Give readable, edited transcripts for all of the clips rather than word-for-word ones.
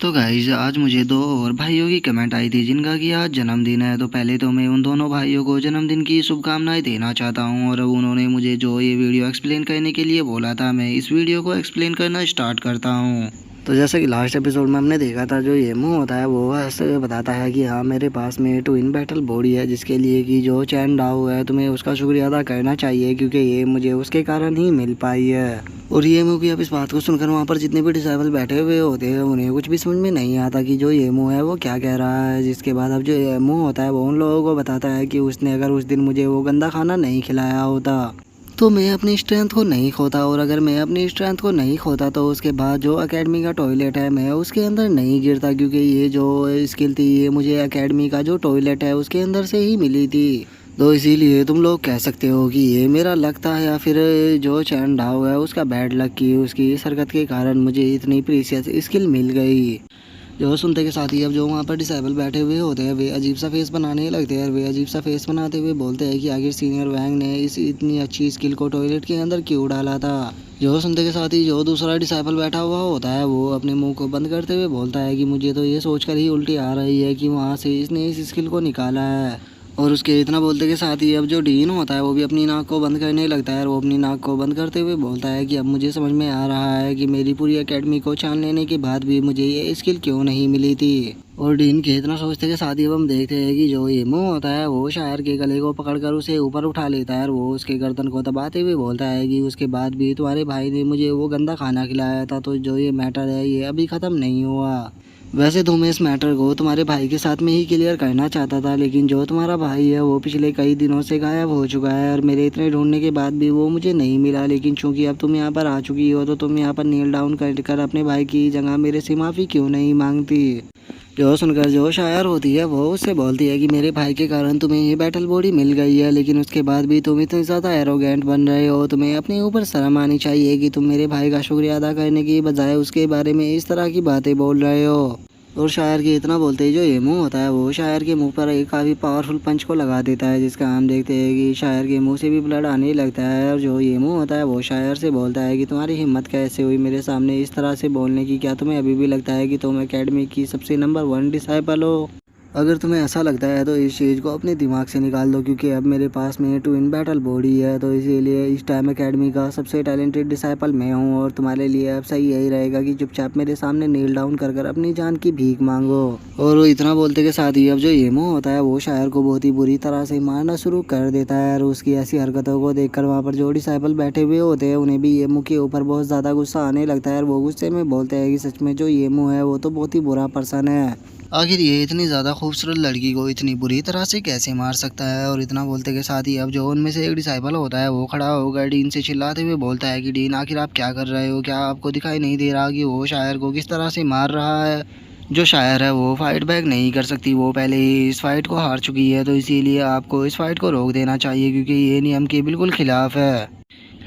तो गाइज आज मुझे दो और भाइयों की कमेंट आई थी जिनका कि आज जन्मदिन है। तो पहले तो मैं उन दोनों भाइयों को जन्मदिन की शुभकामनाएं देना चाहता हूं। और उन्होंने मुझे जो ये वीडियो एक्सप्लेन करने के लिए बोला था, मैं इस वीडियो को एक्सप्लेन करना स्टार्ट करता हूं। तो जैसे कि लास्ट एपिसोड में हमने देखा था, जो ये मुंह होता है वो ऐसे बताता है कि हाँ मेरे पास में ट्विन बैटल बॉडी है, जिसके लिए कि जो चैन डाओ है तुम्हें उसका शुक्रिया अदा करना चाहिए, क्योंकि ये मुझे उसके कारण ही मिल पाई है। और ये मूवी अब इस बात को सुनकर वहाँ पर जितने भी डिसाइबल बैठे हुए होते हैं उन्हें कुछ भी समझ में नहीं आता कि जो ये मुंह है वो क्या कह रहा है। जिसके बाद अब जो ये मुंह होता है वो उन लोगों को बताता है कि उसने अगर उस दिन मुझे वो गंदा खाना नहीं खिलाया होता तो मैं अपनी स्ट्रेंथ को नहीं खोता, और अगर मैं अपनी स्ट्रेंथ को नहीं खोता तो उसके बाद जो एकेडमी का टॉयलेट है मैं उसके अंदर नहीं गिरता, क्योंकि ये जो स्किल थी ये मुझे एकेडमी का जो टॉयलेट है उसके अंदर से ही मिली थी। तो इसीलिए तुम लोग कह सकते हो कि ये मेरा लक था, या फिर जो चैन डाओ है उसका बैड लक की उसकी इस हरकत के कारण मुझे इतनी प्रीशियस स्किल मिल गई। जो सुनते के साथ ही अब जो वहाँ पर डिसेबल बैठे हुए होते हैं वे अजीब सा फेस बनाने लगते हैं। वे अजीब सा फेस बनाते हुए बोलते हैं कि आखिर सीनियर वैंग ने इस इतनी अच्छी स्किल को टॉयलेट के अंदर क्यों डाला था। जो सुनते के साथ ही जो दूसरा डिसेबल बैठा हुआ होता है वो अपने मुंह को बंद करते हुए बोलता है कि मुझे तो ये सोचकर ही उल्टी आ रही है कि वहाँ से इसने इस स्किल को निकाला है। और उसके इतना बोलते के साथ ही अब जो डीन होता है वो भी अपनी नाक को बंद करने लगता है। और वो अपनी नाक को बंद करते हुए बोलता है कि अब मुझे समझ में आ रहा है कि मेरी पूरी एकेडमी को छान लेने के बाद भी मुझे ये स्किल क्यों नहीं मिली थी। और डीन के इतना सोचते के साथ ही अब हम देखते हैं कि जो ये मुंह होता है वो शायर के गले को पकड़कर उसे ऊपर उठा लेता है। और वो उसके गर्दन को दबाते हुए बोलता है कि उसके बाद भी तुम्हारे भाई ने मुझे वो गंदा खाना खिलाया था, तो जो ये मैटर है ये अभी ख़त्म नहीं हुआ। वैसे तो मैं इस मैटर को तुम्हारे भाई के साथ में ही क्लियर करना चाहता था, लेकिन जो तुम्हारा भाई है वो पिछले कई दिनों से गायब हो चुका है और मेरे इतने ढूंढने के बाद भी वो मुझे नहीं मिला। लेकिन चूंकि अब तुम यहाँ पर आ चुकी हो तो तुम यहाँ पर नील डाउन कर अपने भाई की जगह मेरे से माफ़ी क्यों नहीं मांगती। जो सुनकर जो शायर होती है वो उससे बोलती है कि मेरे भाई के कारण तुम्हें ये बैटल बॉडी मिल गई है, लेकिन उसके बाद भी तुम इतने ज़्यादा एरोगेंट बन रहे हो। तुम्हें अपने ऊपर शर्म आनी चाहिए कि तुम मेरे भाई का शुक्रिया अदा करने की बजाय उसके बारे में इस तरह की बातें बोल रहे हो। और शायर के इतना बोलते ही जो ये मुंह होता है वो शायर के मुंह पर एक काफ़ी पावरफुल पंच को लगा देता है, जिसका हम देखते हैं कि शायर के मुंह से भी ब्लड आने लगता है। और जो ये मुंह होता है वो शायर से बोलता है कि तुम्हारी हिम्मत कैसे हुई मेरे सामने इस तरह से बोलने की। क्या तुम्हें अभी भी लगता है कि तुम एकेडमी की सबसे नंबर 1 डिसाइपल हो? अगर तुम्हें ऐसा लगता है तो इस चीज़ को अपने दिमाग से निकाल दो, क्योंकि अब मेरे पास में ट्विन बैटल बॉडी है। तो इसीलिए इस टाइम एकेडमी का सबसे टैलेंटेड डिसाइपल मैं हूँ, और तुम्हारे लिए अब सही यही रहेगा कि चुपचाप मेरे सामने नील डाउन कर कर अपनी जान की भीख मांगो। और वो इतना बोलते के साथ ही अब जो ये मुंह होता है वो शायर को बहुत ही बुरी तरह से मारना शुरू कर देता है। और उसकी ऐसी हरकतों को देखकर वहाँ पर जो डिसाइपल बैठे हुए होते हैं उन्हें भी ये मुँह के ऊपर बहुत ज़्यादा गुस्सा आने लगता है। और वो गुस्से में बोलते हैं कि सच में जो ये मुँह है वो तो बहुत ही बुरा पर्सन है। आखिर ये इतनी ज़्यादा खूबसूरत लड़की को इतनी बुरी तरह से कैसे मार सकता है। और इतना बोलते के साथ ही अब जो उनमें से एक डिसाइबल होता है वो खड़ा होकर डीन से चिल्लाते हुए बोलता है कि डीन आखिर आप क्या कर रहे हो? क्या आपको दिखाई नहीं दे रहा कि वो शायर को किस तरह से मार रहा है? जो शायर है वो फाइट बैक नहीं कर सकती, वो पहले ही इस फाइट को हार चुकी है। तो इसीलिए आपको इस फाइट को रोक देना चाहिए, क्योंकि ये नियम के बिल्कुल खिलाफ है।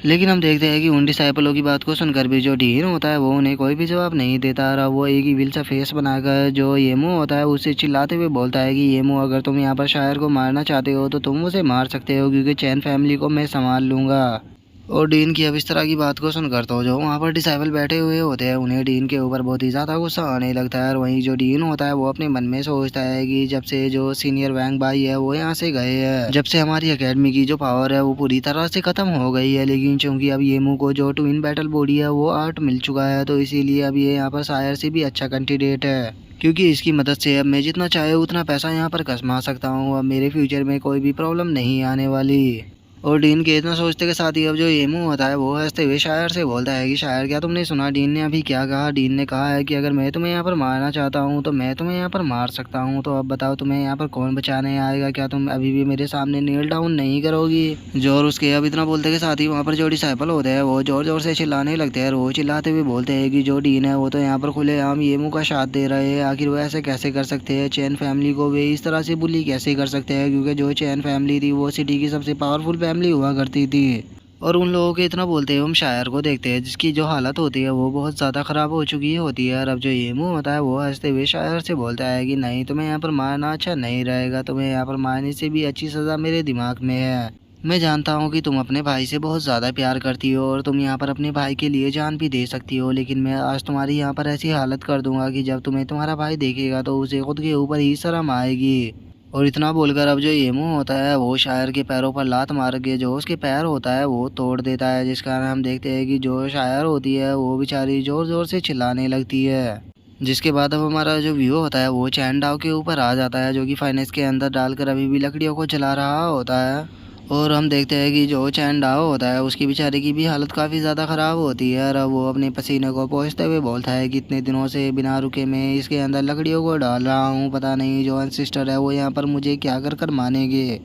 लेकिन हम देखते हैं कि उन डिसाइपलों की बात को सुनकर भी जो डीन होता है वो उन्हें कोई भी जवाब नहीं देता रहा। वो एक ही विल सा फेस बनाकर जो येमू होता है उससे चिल्लाते हुए बोलता है कि येमू अगर तुम यहाँ पर शायर को मारना चाहते हो तो तुम उसे मार सकते हो, क्योंकि चैन फैमिली को मैं संभाल लूँगा। और डीन की अब इस तरह की बात को सुनकर तो जो वहाँ पर डिसाइबल बैठे हुए होते हैं उन्हें डीन के ऊपर बहुत ही ज़्यादा गुस्सा आने लगता है। और वहीं जो डीन होता है वो अपने मन में सोचता है कि जब से जो सीनियर वैंग भाई है वो यहाँ से गए हैं, जब से हमारी एकेडमी की जो पावर है वो पूरी तरह से ख़त्म हो गई है। लेकिन चूंकि अब येमू को जो ट्विन बैटल बॉडी है वो आर्ट मिल चुका है, तो इसीलिए अब ये यहाँ पर शायर से भी अच्छा कैंडिडेट है, क्योंकि इसकी मदद से अब मैं जितना चाहे उतना पैसा यहाँ पर कमा सकता हूँ। अब मेरे फ्यूचर में कोई भी प्रॉब्लम नहीं आने वाली। और डीन के इतना सोचते के साथ ही अब जो येमू होता है वो हंसते हुए शायर से बोलता है कि शायर क्या तुमने सुना डीन ने अभी क्या कहा? डीन ने कहा है कि अगर मैं तुम्हें यहाँ पर मारना चाहता हूँ तो मैं तुम्हें यहाँ पर मार सकता हूँ। तो अब बताओ तुम्हें यहाँ पर कौन बचाने आएगा? क्या तुम अभी भी मेरे सामने नील डाउन नहीं करोगी? जोर उसके अब इतना बोलते के साथ ही वहाँ पर जो डिसाइपल होते हैं वो जोर जोर से चिल्लाने लगते हैं। और वो चिल्लाते हुए बोलते हैं कि जो डीन है वो तो यहाँ पर खुलेआम येमू का साथ दे रहे हैं। आखिर वो ऐसे कैसे कर सकते हैं? चैन फैमिली को वे इस तरह से बुली कैसे कर सकते हैं? क्योंकि जो चैन फैमिली थी वो सिटी की सबसे पावरफुल फैमिली हुआ करती थी। और उन लोगों के इतना बोलते हैं हम शायर को देखते हैं जिसकी जो हालत होती है वो बहुत ज़्यादा ख़राब हो चुकी होती है। और अब जो ये मुँह होता है वो हंसते हुए शायर से बोलता है कि नहीं, तुम्हें यहाँ पर मारना अच्छा नहीं रहेगा, तुम्हें यहाँ पर मारने से भी अच्छी सज़ा मेरे दिमाग में है। मैं जानता हूँ कि तुम अपने भाई से बहुत ज़्यादा प्यार करती हो और तुम यहाँ पर अपने भाई के लिए जान भी दे सकती हो, लेकिन मैं आज तुम्हारी यहाँ पर ऐसी हालत कर दूंगा कि जब तुम्हें तुम्हारा भाई देखेगा तो उसे खुद के ऊपर ही शर्म आएगी। और इतना बोलकर अब जो येमू होता है वो शायर के पैरों पर लात मार के जो उसके पैर होता है वो तोड़ देता है, जिस कारण हम देखते हैं कि जो शायर होती है वो बेचारी जोर जोर से चिल्लाने लगती है। जिसके बाद अब हमारा जो व्यू होता है वो चैन डाओ के ऊपर आ जाता है, जो कि फाइनेंस के अंदर डालकर अभी भी लकड़ियों को जला रहा होता है। और हम देखते हैं कि जो चैन डाओ होता है उसकी बेचारे की भी हालत काफ़ी ज़्यादा ख़राब होती है और अब वो अपने पसीने को पोंछते हुए बोलता है कि इतने दिनों से बिना रुके मैं इसके अंदर लकड़ियों को डाल रहा हूँ, पता नहीं जो सिस्टर है वो यहाँ पर मुझे क्या कर कर मानेंगे।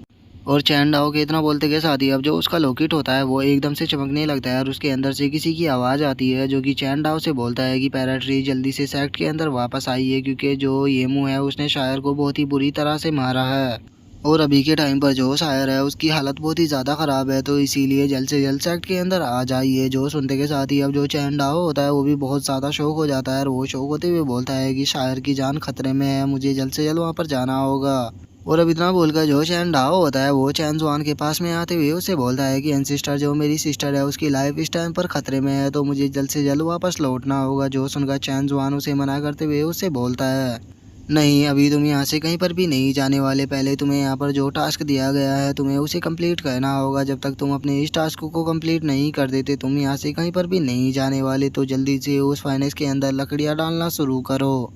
और चैन डाओ के इतना बोलते के साथ ही अब जो उसका लॉकेट होता है वो एकदम से चमकने लगता है और उसके अंदर से किसी की आवाज़ आती है, जो कि चैन डाओ से बोलता है कि पैराट्री जल्दी से सेक्ट के अंदर वापस आइए, क्योंकि जो येमू है उसने शायर को बहुत ही बुरी तरह से मारा है। और अभी के टाइम पर जो शायर है उसकी हालत बहुत ही ज़्यादा ख़राब है, तो इसीलिए जल्द से जल्द सेक्ट के अंदर आ जाइए। जो सुनते के साथ ही अब जो चैन डाओ होता है वो भी बहुत ज़्यादा शौक हो जाता है और वो शौक होते हुए बोलता है कि शायर की जान खतरे में है, मुझे जल्द से जल्द वहाँ पर जाना होगा। और अब इतना बोलकर जो चैन डाओ होता है वो चैन जुआन के पास में आते हुए उससे बोलता है कि एनसिस्टर जो मेरी सिस्टर है उसकी लाइफ इस टाइम पर खतरे में है, तो मुझे जल्द से जल्द वापस लौटना होगा। जो सुनकर चैन जुआन उसे मना करते हुए उससे बोलता है, नहीं, अभी तुम यहाँ से कहीं पर भी नहीं जाने वाले, पहले तुम्हें यहाँ पर जो टास्क दिया गया है तुम्हें उसे कंप्लीट करना होगा। जब तक तुम अपने इस टास्क को कंप्लीट नहीं कर देते तुम यहाँ से कहीं पर भी नहीं जाने वाले, तो जल्दी से उस फाइनेंस के अंदर लकड़ियाँ डालना शुरू करो।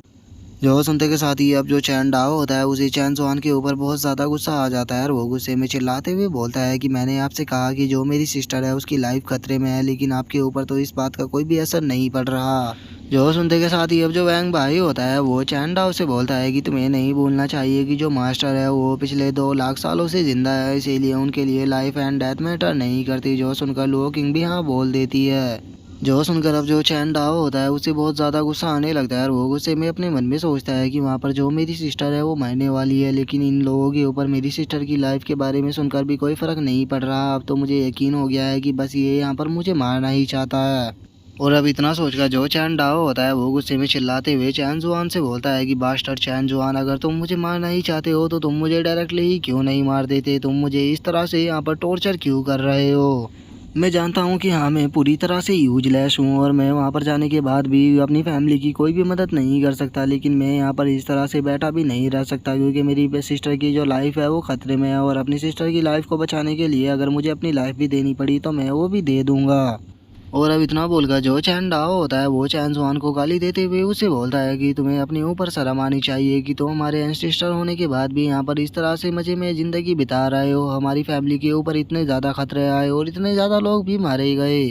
जो सुनते के साथ ही अब जो चैन डाओ होता है उसे चैन जुआन के ऊपर बहुत ज़्यादा गुस्सा आ जाता है और वो गुस्से में चिल्लाते हुए बोलता है कि मैंने आपसे कहा कि जो मेरी सिस्टर है उसकी लाइफ खतरे में है, लेकिन आपके ऊपर तो इस बात का कोई भी असर नहीं पड़ रहा। जो सुनते के साथ ही अब जो वैंग भाई होता है वो चैन डाओ से बोलता है कि तुम्हें नहीं भूलना चाहिए कि जो मास्टर है वो पिछले 2 लाख सालों से जिंदा है, इसीलिए उनके लिए लाइफ एंड डेथ मैटर नहीं करती। जो सुनकर लुओ किंग भी हाँ बोल देती है। जो सुनकर अब जो चैन डाओ होता है उसे बहुत ज़्यादा गुस्सा आने लगता है और वो गुस्से में अपने मन में सोचता है कि वहाँ पर जो मेरी सिस्टर है वो मरने वाली है, लेकिन इन लोगों के ऊपर मेरी सिस्टर की लाइफ के बारे में सुनकर भी कोई फ़र्क नहीं पड़ रहा। अब तो मुझे यकीन हो गया है कि बस ये यहाँ पर मुझे मारना ही चाहता है। और अब इतना सोचकर जो चैन डाओ होता है वो गुस्से में चिल्लाते हुए चैन जुआन से बोलता है कि बास्टर चैन जुआन, अगर तुम मुझे मारना ही चाहते हो तो तुम मुझे डायरेक्टली ही क्यों नहीं मार देते, तुम मुझे इस तरह से यहाँ पर टॉर्चर क्यों कर रहे हो। मैं जानता हूँ कि हाँ मैं पूरी तरह से यूजलेस हूँ और मैं वहाँ पर जाने के बाद भी अपनी फैमिली की कोई भी मदद नहीं कर सकता, लेकिन मैं यहाँ पर इस तरह से बैठा भी नहीं रह सकता, क्योंकि मेरी सिस्टर की जो लाइफ है वो खतरे में है और अपनी सिस्टर की लाइफ को बचाने के लिए अगर मुझे अपनी लाइफ भी देनी पड़ी तो मैं वो भी दे दूँगा। और अब इतना बोलकर जो चैन डाओ होता है वो चैन जुआन को गाली देते हुए उसे बोलता है कि तुम्हें अपने ऊपर शर्म आनी चाहिए कि तुम हमारे एंसेस्टर होने के बाद भी यहाँ पर इस तरह से मज़े में ज़िंदगी बिता रहे हो। हमारी फैमिली के ऊपर इतने ज़्यादा खतरे आए और इतने ज़्यादा लोग भी मारे गए,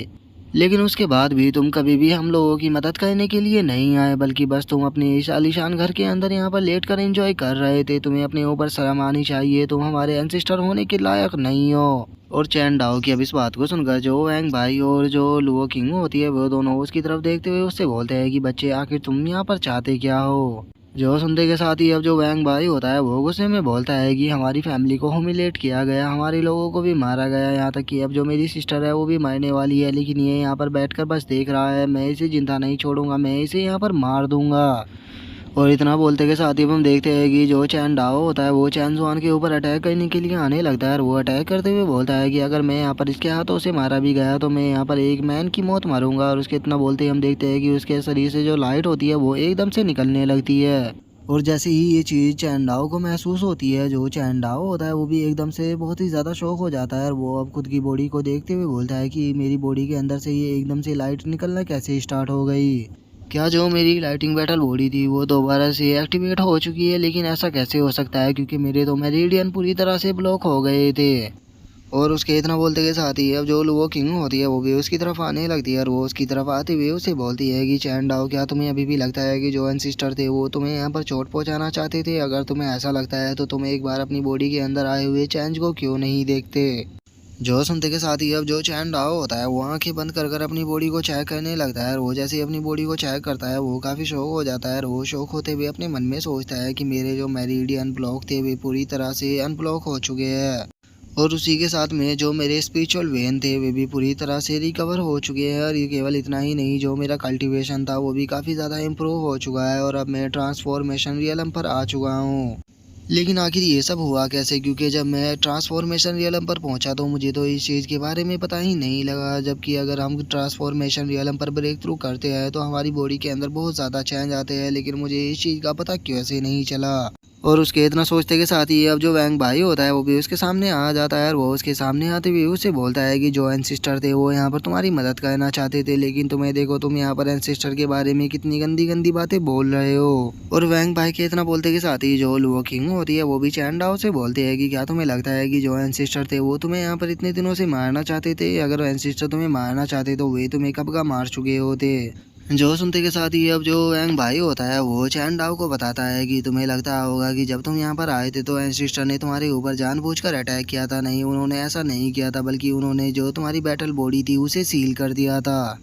लेकिन उसके बाद भी तुम कभी भी हम लोगों की मदद करने के लिए नहीं आए, बल्कि बस तुम अपने इस आलीशान घर के अंदर यहाँ पर लेट कर एंजॉय कर रहे थे। तुम्हें अपने ऊपर शर्म आनी चाहिए, तुम हमारे एंसेस्टर होने के लायक नहीं हो। और चैन डाओ की अब इस बात को सुनकर जो वैंग भाई और जो लुओ किंग होती है वो दोनों उसकी तरफ देखते हुए उससे बोलते हैं कि बच्चे आखिर तुम यहाँ पर चाहते क्या हो। जो सुनते के साथ ही अब जो वैंग भाई होता है वो गुस्से में बोलता है कि हमारी फैमिली को ह्यूमिलेट किया गया, हमारे लोगों को भी मारा गया, यहाँ तक कि अब जो मेरी सिस्टर है वो भी मरने वाली है, लेकिन ये यहाँ पर बैठकर बस देख रहा है। मैं इसे जिंदा नहीं छोड़ूंगा, मैं इसे यहाँ पर मार दूंगा। और इतना बोलते के साथ ही हम देखते हैं कि जो चैन डाओ होता है वो चैन जुआन के ऊपर अटैक करने के लिए आने लगता है और वो अटैक करते हुए बोलता है कि अगर मैं यहाँ पर इसके हाथों से मारा भी गया तो मैं यहाँ पर एक मैन की मौत मारूंगा। और उसके इतना बोलते ही हम देखते हैं कि उसके शरीर से जो लाइट होती है वो एकदम से निकलने लगती है। और जैसे ही ये चीज़ चैन डाओ को महसूस होती है, जो चैन डाओ होता है वो भी एकदम से बहुत ही ज़्यादा शौक हो जाता है और वो अब खुद की बॉडी को देखते हुए बोलता है कि मेरी बॉडी के अंदर से ये एकदम से लाइट निकलना कैसे स्टार्ट हो गई। क्या जो मेरी लाइटिंग बैटल बॉडी थी वो दोबारा से एक्टिवेट हो चुकी है, लेकिन ऐसा कैसे हो सकता है क्योंकि मेरे तो मेरिडियन पूरी तरह से ब्लॉक हो गए थे। और उसके इतना बोलते के साथ ही अब जो लुओ किंग होती है वो भी उसकी तरफ आने लगती है और वो उसकी तरफ आते हुए उसे बोलती है कि चैन डाओ, क्या तुम्हें अभी भी लगता है कि जो एंसिस्टर थे वो तुम्हें यहाँ पर चोट पहुँचाना चाहते थे? अगर तुम्हें ऐसा लगता है तो तुम एक बार अपनी बॉडी के अंदर आए हुए चेंज को क्यों नहीं देखते। जो सुनते के साथ ही अब जो चैन डाओ होता है वो आंखें बंद कर कर अपनी बॉडी को चेक करने लगता है और वो जैसे ही अपनी बॉडी को चेक करता है वो काफ़ी शौक हो जाता है और वो शौक होते हुए अपने मन में सोचता है कि मेरे जो मेरिडियन ब्लॉक थे वे पूरी तरह से अनब्लॉक हो चुके हैं और उसी के साथ में जो मेरे स्पिरिचुअल वेन थे वे भी पूरी तरह से रिकवर हो चुके हैं। और ये केवल इतना ही नहीं, जो मेरा कल्टीवेशन था वो भी काफ़ी ज़्यादा इम्प्रूव हो चुका है और अब मैं ट्रांसफॉर्मेशन रियलम पर आ चुका हूँ। लेकिन आखिर ये सब हुआ कैसे, क्योंकि जब मैं ट्रांसफॉर्मेशन रियलम पर पहुंचा तो मुझे तो इस चीज़ के बारे में पता ही नहीं लगा। जबकि अगर हम ट्रांसफॉर्मेशन रियलम पर ब्रेक थ्रू करते हैं तो हमारी बॉडी के अंदर बहुत ज़्यादा चेंज आते हैं, लेकिन मुझे इस चीज़ का पता कैसे नहीं चला। और उसके इतना सोचते के साथ ही अब जो वैंग भाई होता है वो भी उसके सामने आ जाता है, और वो उसके सामने आते हुए उससे बोलता है कि जो एंसिस्टर थे वो यहाँ पर तुम्हारी मदद करना चाहते थे, लेकिन तुम्हें देखो तुम यहाँ पर एंसिस्टर के बारे में कितनी गंदी गंदी बातें बोल रहे हो। और वैंग भाई के इतना बोलते के साथ ही जो लुओ किंग होती है वो भी चैन डाओ से बोलते हैं कि क्या तुम्हें लगता है कि जो एंसिस्टर थे वो तुम्हें यहाँ पर इतने दिनों से मारना चाहते थे? अगर एंसिस्टर तुम्हें मारना चाहते तो वे तुम्हें कब का मार चुके होते। जो सुनते के साथ ही अब जो वैंग भाई होता है वो चैन डाओ को बताता है कि तुम्हें लगता होगा कि जब तुम यहाँ पर आए थे तो एंसिस्टर ने तुम्हारे ऊपर जानबूझकर अटैक किया था। नहीं, उन्होंने ऐसा नहीं किया था, बल्कि उन्होंने जो तुम्हारी बैटल बॉडी थी उसे सील कर दिया था।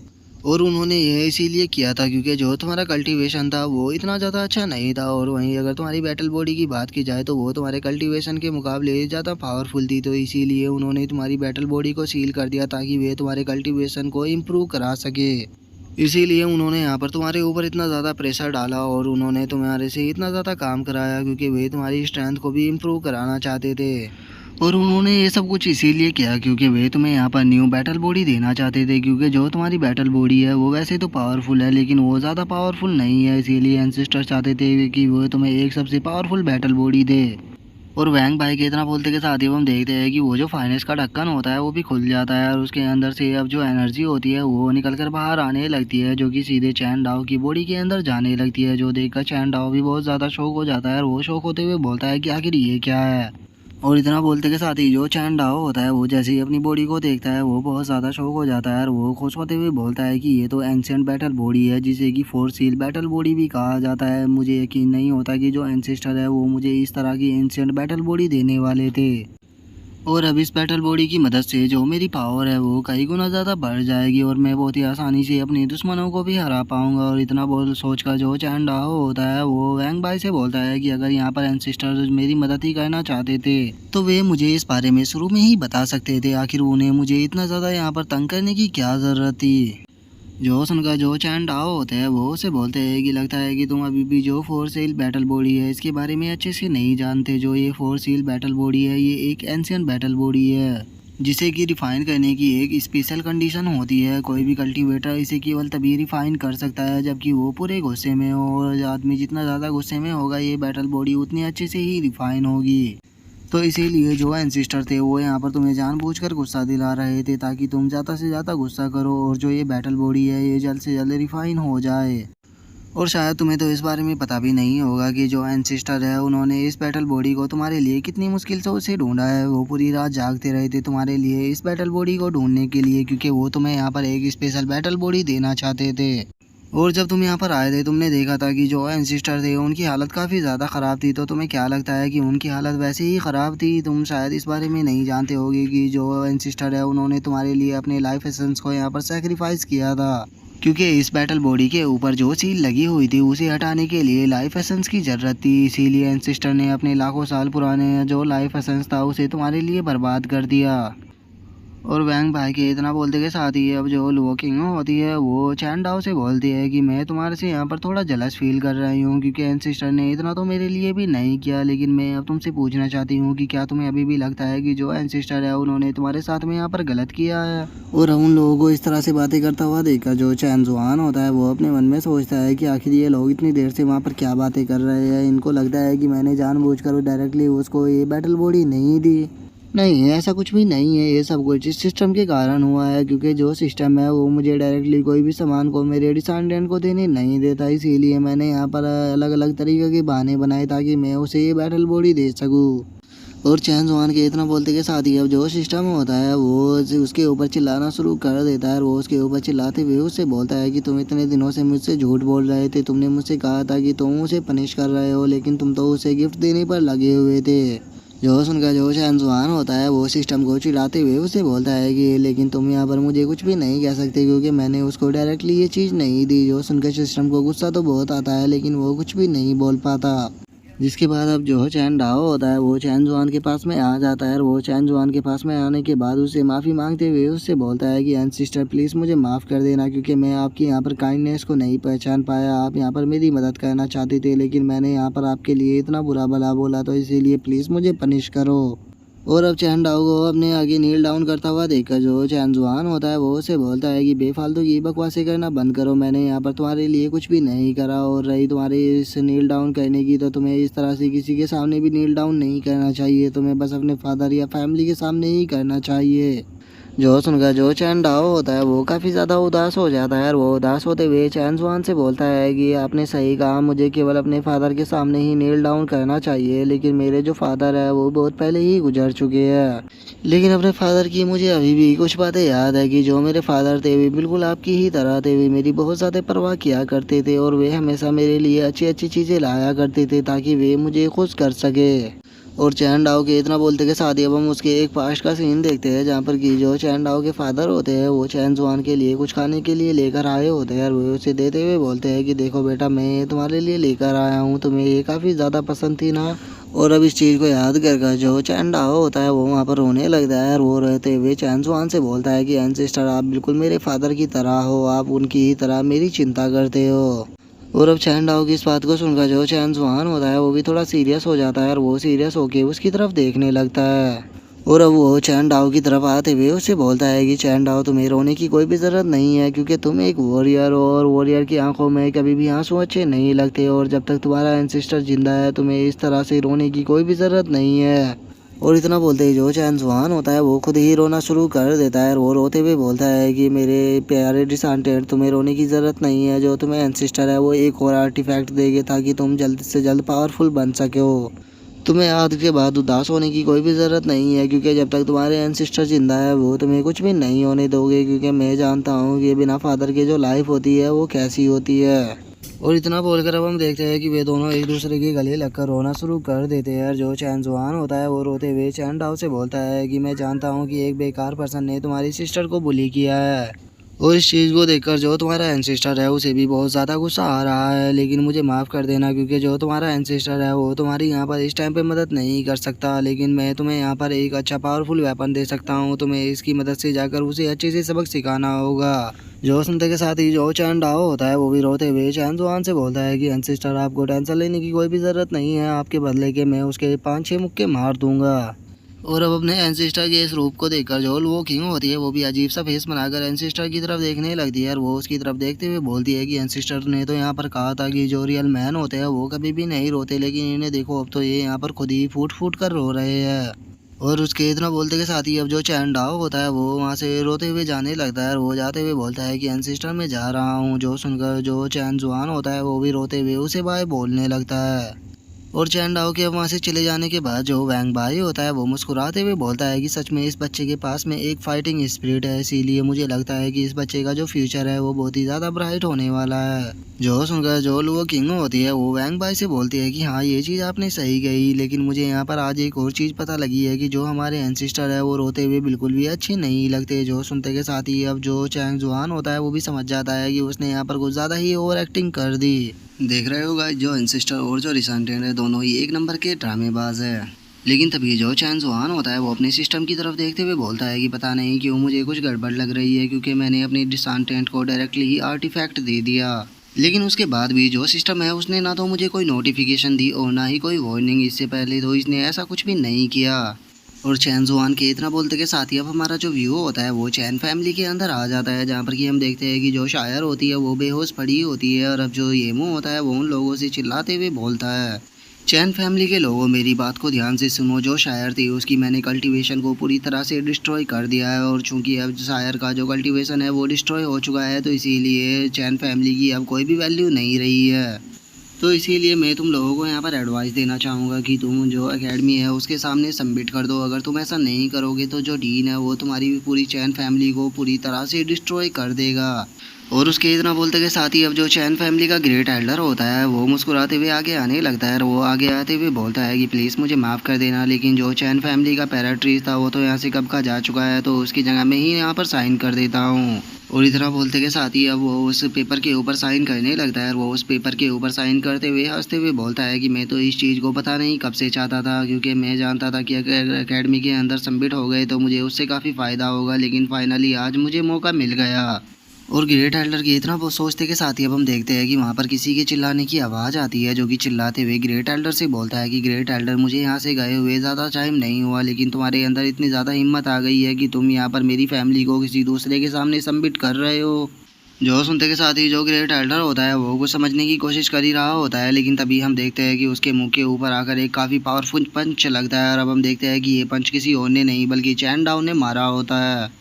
और उन्होंने यह इसीलिए किया था क्योंकि जो तुम्हारा कल्टीवेशन था वो इतना ज़्यादा अच्छा नहीं था। और वहीं अगर तुम्हारी बैटल बॉडी की बात की जाए तो वो तुम्हारे कल्टीवेशन के मुकाबले ज़्यादा पावरफुल थी, तो इसीलिए उन्होंने तुम्हारी बैटल बॉडी को सील कर दिया ताकि वे तुम्हारे कल्टीवेशन को इम्प्रूव करा सके। इसीलिए उन्होंने यहाँ पर तुम्हारे ऊपर इतना ज़्यादा प्रेशर डाला और उन्होंने तुम्हारे से इतना ज़्यादा काम कराया क्योंकि वे तुम्हारी स्ट्रेंथ को भी इम्प्रूव कराना चाहते थे। और उन्होंने ये सब कुछ इसीलिए किया क्योंकि वे तुम्हें यहाँ पर न्यू बैटल बॉडी देना चाहते थे, क्योंकि जो तुम्हारी बैटल बॉडी है वो वैसे तो पावरफुल है लेकिन वो ज़्यादा पावरफुल नहीं है। इसीलिए एंसेस्टर चाहते थे कि वो तुम्हें एक सबसे पावरफुल बैटल बॉडी दे। और वैंग भाई के इतना बोलते के साथ ही हम देखते हैं कि वो जो फाइनेंस का ढक्कन होता है वो भी खुल जाता है, और उसके अंदर से अब जो एनर्जी होती है वो निकल कर बाहर आने लगती है, जो कि सीधे चैन डाओ की बॉडी के अंदर जाने लगती है। जो देखकर चैन डाओ भी बहुत ज़्यादा शौक हो जाता है, और वो शौक होते हुए बोलता है कि आखिर ये क्या है। और इतना बोलते के साथ ही जो चैन डाओ होता है वो जैसे ही अपनी बॉडी को देखता है वो बहुत ज़्यादा शौक हो जाता है, और वो खुश होते हुए बोलता है कि ये तो एंशिएंट बैटल बॉडी है जिसे कि फोर सील बैटल बॉडी भी कहा जाता है। मुझे यकीन नहीं होता कि जो एंसेस्टर है वो मुझे इस तरह की एंशिएंट बैटल बॉडी देने वाले थे। और अब इस बैटल बॉडी की मदद से जो मेरी पावर है वो कई गुना ज़्यादा बढ़ जाएगी, और मैं बहुत ही आसानी से अपने दुश्मनों को भी हरा पाऊंगा। और इतना बोल सोचकर जो चैन डाओ होता है वो वैंग भाई से बोलता है कि अगर यहाँ पर एंसिस्टर मेरी मदद ही करना चाहते थे तो वे मुझे इस बारे में शुरू में ही बता सकते थे। आखिर उन्हें मुझे इतना ज़्यादा यहाँ पर तंग करने की क्या ज़रूरत थी। जो सुनकर जो चैन डाओ होते हैं वो उसे बोलते हैं कि लगता है कि तुम अभी भी जो फोर सील बैटल बॉडी है इसके बारे में अच्छे से नहीं जानते। जो ये फोर सील बैटल बॉडी है ये एक एंशिएंट बैटल बॉडी है जिसे कि रिफाइन करने की एक स्पेशल कंडीशन होती है। कोई भी कल्टीवेटर इसे केवल तभी रिफाइन कर सकता है जबकि वो पूरे गुस्से में हो, और आदमी जितना ज़्यादा गुस्से में होगा ये बैटल बॉडी उतनी अच्छे से ही रिफाइन होगी। तो इसीलिए जो एंसिस्टर थे वो यहाँ पर तुम्हें जानबूझकर गुस्सा दिला रहे थे ताकि तुम ज़्यादा से ज़्यादा गुस्सा करो और जो ये बैटल बॉडी है ये जल्द से जल्द रिफाइन हो जाए। और शायद तुम्हें तो इस बारे में पता भी नहीं होगा कि जो एंसिस्टर है उन्होंने इस बैटल बॉडी को तुम्हारे लिए कितनी मुश्किल से उसे ढूंढा है। वो पूरी रात जागते रहे थे तुम्हारे लिए इस बैटल बॉडी को ढूंढने के लिए, क्योंकि वो तुम्हें यहाँ पर एक स्पेशल बैटल बॉडी देना चाहते थे। और जब तुम यहाँ पर आए थे तुमने देखा था कि जो एंसिस्टर थे उनकी हालत काफ़ी ज़्यादा ख़राब थी। तो तुम्हें क्या लगता है कि उनकी हालत वैसे ही ख़राब थी? तुम शायद इस बारे में नहीं जानते होगे कि जो एंसिस्टर है उन्होंने तुम्हारे लिए अपने लाइफ एसेंस को यहाँ पर सेक्रीफाइस किया था, क्योंकि इस बैटल बॉडी के ऊपर जो सील लगी हुई थी उसे हटाने के लिए लाइफ एसेंस की ज़रूरत थी। इसीलिए एंसिस्टर ने अपने लाखों साल पुराने जो लाइफ एसेंस था उसे तुम्हारे लिए बर्बाद कर दिया। और वैंग भाई के इतना बोलते के साथ ही अब जो लुओ किंग होती है वो चैन डाओ से बोलती है कि मैं तुम्हारे से यहाँ पर थोड़ा जलस फील कर रही हूँ, क्योंकि एंसिस्टर ने इतना तो मेरे लिए भी नहीं किया। लेकिन मैं अब तुमसे पूछना चाहती हूँ कि क्या तुम्हें अभी भी लगता है कि जो एंसिस्टर है उन्होंने तुम्हारे साथ में यहाँ पर गलत किया है? और उन लोगों को इस तरह से बातें करता हुआ देखकर जो चैन जुआन होता है वो अपने मन में सोचता है कि आखिर ये लोग इतनी देर से वहाँ पर क्या बातें कर रहे हैं। इनको लगता है कि मैंने जानबूझकर डायरेक्टली उसको ये बैटल बॉडी नहीं दी। नहीं, ऐसा कुछ भी नहीं है। ये सब कुछ इस सिस्टम के कारण हुआ है, क्योंकि जो सिस्टम है वो मुझे डायरेक्टली कोई भी सामान को मेरे डिसेंडेंट को देने नहीं देता। इसीलिए मैंने यहाँ पर अलग अलग तरीके के बहाने बनाए ताकि मैं उसे ये बैटल बॉडी दे सकूँ। और चैन जुआन के इतना बोलते के साथ ही अब जो सिस्टम होता है वो उसके ऊपर चिल्लाना शुरू कर देता है, और वो उसके ऊपर चिल्लाते हुए उससे बोलता है कि तुम इतने दिनों से मुझसे झूठ बोल रहे थे। तुमने मुझसे कहा था कि तुम उसे पनिश कर रहे हो, लेकिन तुम तो उसे गिफ्ट देने पर लगे हुए थे। जो सुनकर जो चैन जुआन होता है वो सिस्टम को चिढ़ाते हुए उसे बोलता है कि लेकिन तुम यहाँ पर मुझे कुछ भी नहीं कह सकते क्योंकि मैंने उसको डायरेक्टली ये चीज़ नहीं दी। जो सुनकर सिस्टम को गुस्सा तो बहुत आता है लेकिन वो कुछ भी नहीं बोल पाता। जिसके बाद अब जो चैन डाओ होता है वो चैन जुआन के पास में आ जाता है और वो चैन जुआन के पास में आने के बाद उससे माफ़ी मांगते हुए उससे बोलता है कि सिस्टर प्लीज़ मुझे माफ़ कर देना, क्योंकि मैं आपकी यहाँ पर काइंडनेस को नहीं पहचान पाया। आप यहाँ पर मेरी मदद करना चाहते थे, लेकिन मैंने यहाँ पर आपके लिए इतना बुरा भला बोला, तो इसीलिए प्लीज़ मुझे पनिश करो। और अब चैन डाओ को अपने आगे नील डाउन करता हुआ देखकर जो चैन जुआन होता है वो उसे बोलता है कि बेफालतू की बकवासें करना बंद करो, मैंने यहाँ पर तुम्हारे लिए कुछ भी नहीं करा। और रही तुम्हारे इस नील डाउन करने की, तो तुम्हें इस तरह से किसी के सामने भी नील डाउन नहीं करना चाहिए, तुम्हें बस अपने फादर या फैमिली के सामने ही करना चाहिए। जो सुनकर जो चैन डाओ होता है वो काफ़ी ज़्यादा उदास हो जाता है और वो उदास होते हुए चैन जुआन से बोलता है कि आपने सही कहा, मुझे केवल अपने फादर के सामने ही नील डाउन करना चाहिए, लेकिन मेरे जो फादर है वो बहुत पहले ही गुजर चुके हैं। लेकिन अपने फादर की मुझे अभी भी कुछ बातें याद है कि जो मेरे फादर थे वे बिल्कुल आपकी ही तरह थे, वे मेरी बहुत ज़्यादा परवाह किया करते थे और वे हमेशा मेरे लिए अच्छी अच्छी चीज़ें लाया करते थे ताकि वे मुझे खुश कर सके। और चैन डाओ के इतना बोलते के साथ ही अब हम उसके एक पास्ट का सीन देखते हैं, जहाँ पर कि जो चैन डाओ के फादर होते हैं वो चैन जुआन के लिए कुछ खाने के लिए लेकर आए होते हैं और वो उसे देते हुए बोलते हैं कि देखो बेटा, मैं ये तुम्हारे लिए लेकर आया हूँ, तुम्हें ये काफ़ी ज़्यादा पसंद थी ना। और अब इस चीज़ को याद कर जो चैन डाओ होता है वो वहाँ पर रोने लगता है और वो रहते हुए चैन जुआन से बोलता है कि एंसेस्टर, आप बिल्कुल मेरे फादर की तरह हो, आप उनकी ही तरह मेरी चिंता करते हो। और अब चैन डाओ की इस बात को सुनकर जो चैन सुहान होता है वो भी थोड़ा सीरियस हो जाता है और वो सीरियस होके उसकी तरफ देखने लगता है। और अब वो चैन डाओ की तरफ आते हुए उससे बोलता है कि चैन डाओ, तुम्हें रोने की कोई भी ज़रूरत नहीं है, क्योंकि तुम एक वॉरियर हो और वॉरियर की आंखों में कभी भी आंसू अच्छे नहीं लगते, और जब तक तुम्हारा एंसेस्टर जिंदा है तुम्हें इस तरह से रोने की कोई भी ज़रूरत नहीं है। और इतना बोलते ही जो चैन सुहान होता है वो खुद ही रोना शुरू कर देता है और वो रोते हुए बोलता है कि मेरे प्यारे डिसांटेड, तुम्हें रोने की ज़रूरत नहीं है, जो तुम्हें एंसेस्टर है वो एक और आर्टिफैक्ट देंगे ताकि तुम जल्द से जल्द पावरफुल बन सके हो। तुम्हें आज के बाद उदास होने की कोई भी ज़रूरत नहीं है, क्योंकि जब तक तुम्हारे एंसेस्टर जिंदा है वो तुम्हें कुछ भी नहीं होने दोगे, क्योंकि मैं जानता हूँ कि बिना फादर के जो लाइफ होती है वो कैसी होती है। और इतना बोलकर अब हम देखते हैं कि वे दोनों एक दूसरे के गले लगकर रोना शुरू कर देते हैं और जो चैन जुआन होता है वो रोते हुए चैन डाओ से बोलता है कि मैं जानता हूँ कि एक बेकार पर्सन ने तुम्हारी सिस्टर को बुली किया है, और इस चीज़ को देखकर जो तुम्हारा एंसेस्टर है उसे भी बहुत ज़्यादा गुस्सा आ रहा है, लेकिन मुझे माफ़ कर देना, क्योंकि जो तुम्हारा एंसेस्टर है वो तुम्हारी यहाँ पर इस टाइम पे मदद नहीं कर सकता, लेकिन मैं तुम्हें यहाँ पर एक अच्छा पावरफुल वेपन दे सकता हूँ, तुम्हें इसकी मदद से जाकर उसे अच्छे से सबक सिखाना होगा। जो सुनते के साथ ही जो चैन डाओ होता है वो भी रोते हुए चैन जुआन से बोलता है कि एंसेस्टर, आपको टेंशन लेने की कोई भी ज़रूरत नहीं है, आपके बदले के मैं उसके 5-6 मुक्के मार दूंगा। और अब अपने एंसेस्टर के इस रूप को देखकर जो वो किंग होती है वो भी अजीब सा फेस बनाकर एंसेस्टर की तरफ देखने लगती है और वो उसकी तरफ देखते हुए बोलती है कि एंसेस्टर ने तो यहाँ पर कहा था कि जो रियल मैन होते हैं वो कभी भी नहीं रोते, लेकिन इन्हें देखो अब तो ये यहाँ पर खुद ही फूट फूट कर रो रहे हैं। और उसके इतना बोलते के साथ ही अब जो चैन डाओ होता है वो वहाँ से रोते हुए जाने लगता है और वो जाते हुए बोलता है कि एंसेस्टर मैं जा रहा हूँ। जो सुनकर जो चैन जुआन होता है वो भी रोते हुए उसे बाय बोलने लगता है। और चैन डाओ के वहाँ से चले जाने के बाद जो वैंग भाई होता है वो मुस्कुराते हुए बोलता है कि सच में इस बच्चे के पास में एक फाइटिंग स्पिरिट है, इसीलिए मुझे लगता है कि इस बच्चे का जो फ्यूचर है वो बहुत ही ज़्यादा ब्राइट होने वाला है। जो सुनकर जो वो किंग होती है वो वैंग भाई से बोलती है कि हाँ ये चीज़ आपने सही कही, लेकिन मुझे यहाँ पर आज एक और चीज़ पता लगी है कि जो हमारे एंसेस्टर है वो रोते हुए बिल्कुल भी अच्छे नहीं लगते। जो सुनते के साथ ही अब जो चैंग जुआन होता है वो भी समझ जाता है कि उसने यहाँ पर कुछ ज़्यादा ही ओवर एक्टिंग कर दी। देख रहे हो गाइस, जो एंसेस्टर और जो रिसेंटेंट है दोनों ही एक नंबर के ड्रामेबाज है। लेकिन तभी जो चैन जुआन होता है वो अपने सिस्टम की तरफ देखते हुए बोलता है कि पता नहीं क्यों मुझे कुछ गड़बड़ लग रही है, क्योंकि मैंने अपनी डिसेंटेंट को डायरेक्टली ही आर्टिफैक्ट दे दिया, लेकिन उसके बाद भी जो सिस्टम है उसने ना तो मुझे कोई नोटिफिकेशन दी और ना ही कोई वार्निंग, इससे पहले तो इसने ऐसा कुछ भी नहीं किया। और चैन जुआन के इतना बोलते के साथ ही अब हमारा जो व्यू होता है वो चैन फैमिली के अंदर आ जाता है, जहाँ पर कि हम देखते हैं कि जो शायर होती है वो बेहोश पड़ी होती है और अब जो येमो होता है वो उन लोगों से चिल्लाते हुए बोलता है, चैन फैमिली के लोगों मेरी बात को ध्यान से सुनो, जो शायर थी उसकी मैंने कल्टीवेशन को पूरी तरह से डिस्ट्रॉय कर दिया है, और चूंकि अब शायर का जो कल्टीवेशन है वो डिस्ट्रॉय हो चुका है तो इसीलिए चैन फैमिली की अब कोई भी वैल्यू नहीं रही है। तो इसीलिए मैं तुम लोगों को यहाँ पर एडवाइस देना चाहूँगा कि तुम जो एकेडमी है उसके सामने सबमिट कर दो। अगर तुम ऐसा नहीं करोगे तो जो डीन है वो तुम्हारी पूरी चैन फैमिली को पूरी तरह से डिस्ट्रॉय कर देगा। और उसके इतना बोलते के साथ ही अब जो चैन फैमिली का ग्रेट एल्डर होता है वो मुस्कुराते हुए आगे आने लगता है और वो आगे आते हुए बोलता है कि प्लीज़ मुझे माफ़ कर देना, लेकिन जो चैन फैमिली का पैराट्रीज था वो तो यहाँ से कब का जा चुका है, तो उसकी जगह मैं ही यहाँ पर साइन कर देता हूँ। और इतना बोलते के साथ ही अब वो उस पेपर के ऊपर साइन करने लगता है और वो उस पेपर के ऊपर साइन करते हुए हंसते हुए बोलता है कि मैं तो इस चीज़ को पता नहीं कब से चाहता था, क्योंकि मैं जानता था कि अगर एकेडमी के अंदर सबमिट हो गए तो मुझे उससे काफ़ी फ़ायदा होगा, लेकिन फाइनली आज मुझे मौका मिल गया। और ग्रेट एल्डर की इतना वो सोचते के साथ ही अब हम देखते हैं कि वहाँ पर किसी के चिल्लाने की आवाज़ आती है, जो कि चिल्लाते हुए ग्रेट एल्डर से बोलता है कि ग्रेट एल्डर, मुझे यहाँ से गए हुए ज़्यादा टाइम नहीं हुआ, लेकिन तुम्हारे अंदर इतनी ज़्यादा हिम्मत आ गई है कि तुम यहाँ पर मेरी फैमिली को किसी दूसरे के सामने सबमिट कर रहे हो। जो सुनते के साथ ही जो ग्रेट एल्डर होता है वो कुछ समझने की कोशिश कर ही रहा होता है, लेकिन तभी हम देखते हैं कि उसके मुंह के ऊपर आकर एक काफ़ी पावरफुल पंच लगता है। और अब हम देखते हैं कि ये पंच किसी और ने नहीं बल्कि चैन डाउ ने मारा होता है।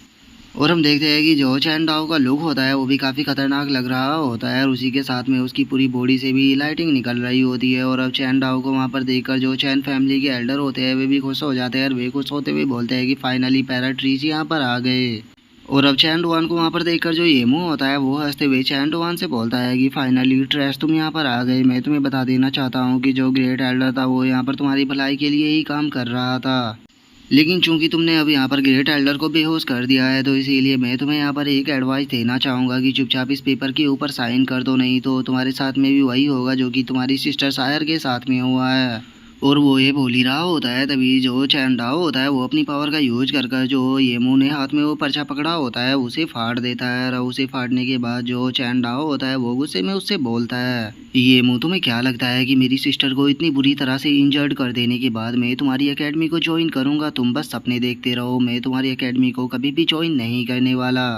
और हम देखते हैं कि जो चैन डाओ का लुक होता है वो भी काफ़ी खतरनाक लग रहा होता है और उसी के साथ में उसकी पूरी बॉडी से भी लाइटिंग निकल रही होती है। और अब चैन डाओ को वहाँ पर देखकर जो चैन फैमिली के एल्डर होते हैं वे भी खुश हो जाते हैं और वे खुश होते हुए बोलते हैं कि फाइनली पैराट्रीज यहाँ पर आ गए। और अब चैन डुआन को वहाँ पर देखकर जो येमू होता है वो हंसते हुए चैन डुआन से बोलता है कि फाइनली ट्रैश तुम यहाँ पर आ गए। मैं तुम्हें बता देना चाहता हूँ कि जो ग्रेट एल्डर था वो यहाँ पर तुम्हारी भलाई के लिए ही काम कर रहा था, लेकिन चूंकि तुमने अब यहाँ पर ग्रेट एल्डर को बेहोश कर दिया है तो इसीलिए मैं तुम्हें यहाँ पर एक एडवाइस देना चाहूँगा कि चुपचाप इस पेपर के ऊपर साइन कर दो, नहीं तो तुम्हारे साथ में भी वही होगा जो कि तुम्हारी सिस्टर सायर के साथ में हुआ है। और वो ये बोल ही रहा होता है तभी जो चैंडाओ होता है वो अपनी पावर का यूज कर कर जो येमू ने हाथ में वो पर्चा पकड़ा होता है उसे फाड़ देता है। और उसे फाड़ने के बाद जो चैंडाओ होता है वो गुस्से में उससे बोलता है, येमू तुम्हें क्या लगता है कि मेरी सिस्टर को इतनी बुरी तरह से इंजर्ड कर देने के बाद मैं तुम्हारी एकेडमी को ज्वाइन करूंगा? तुम बस सपने देखते रहो, मैं तुम्हारी एकेडमी को कभी भी ज्वाइन नहीं करने वाला,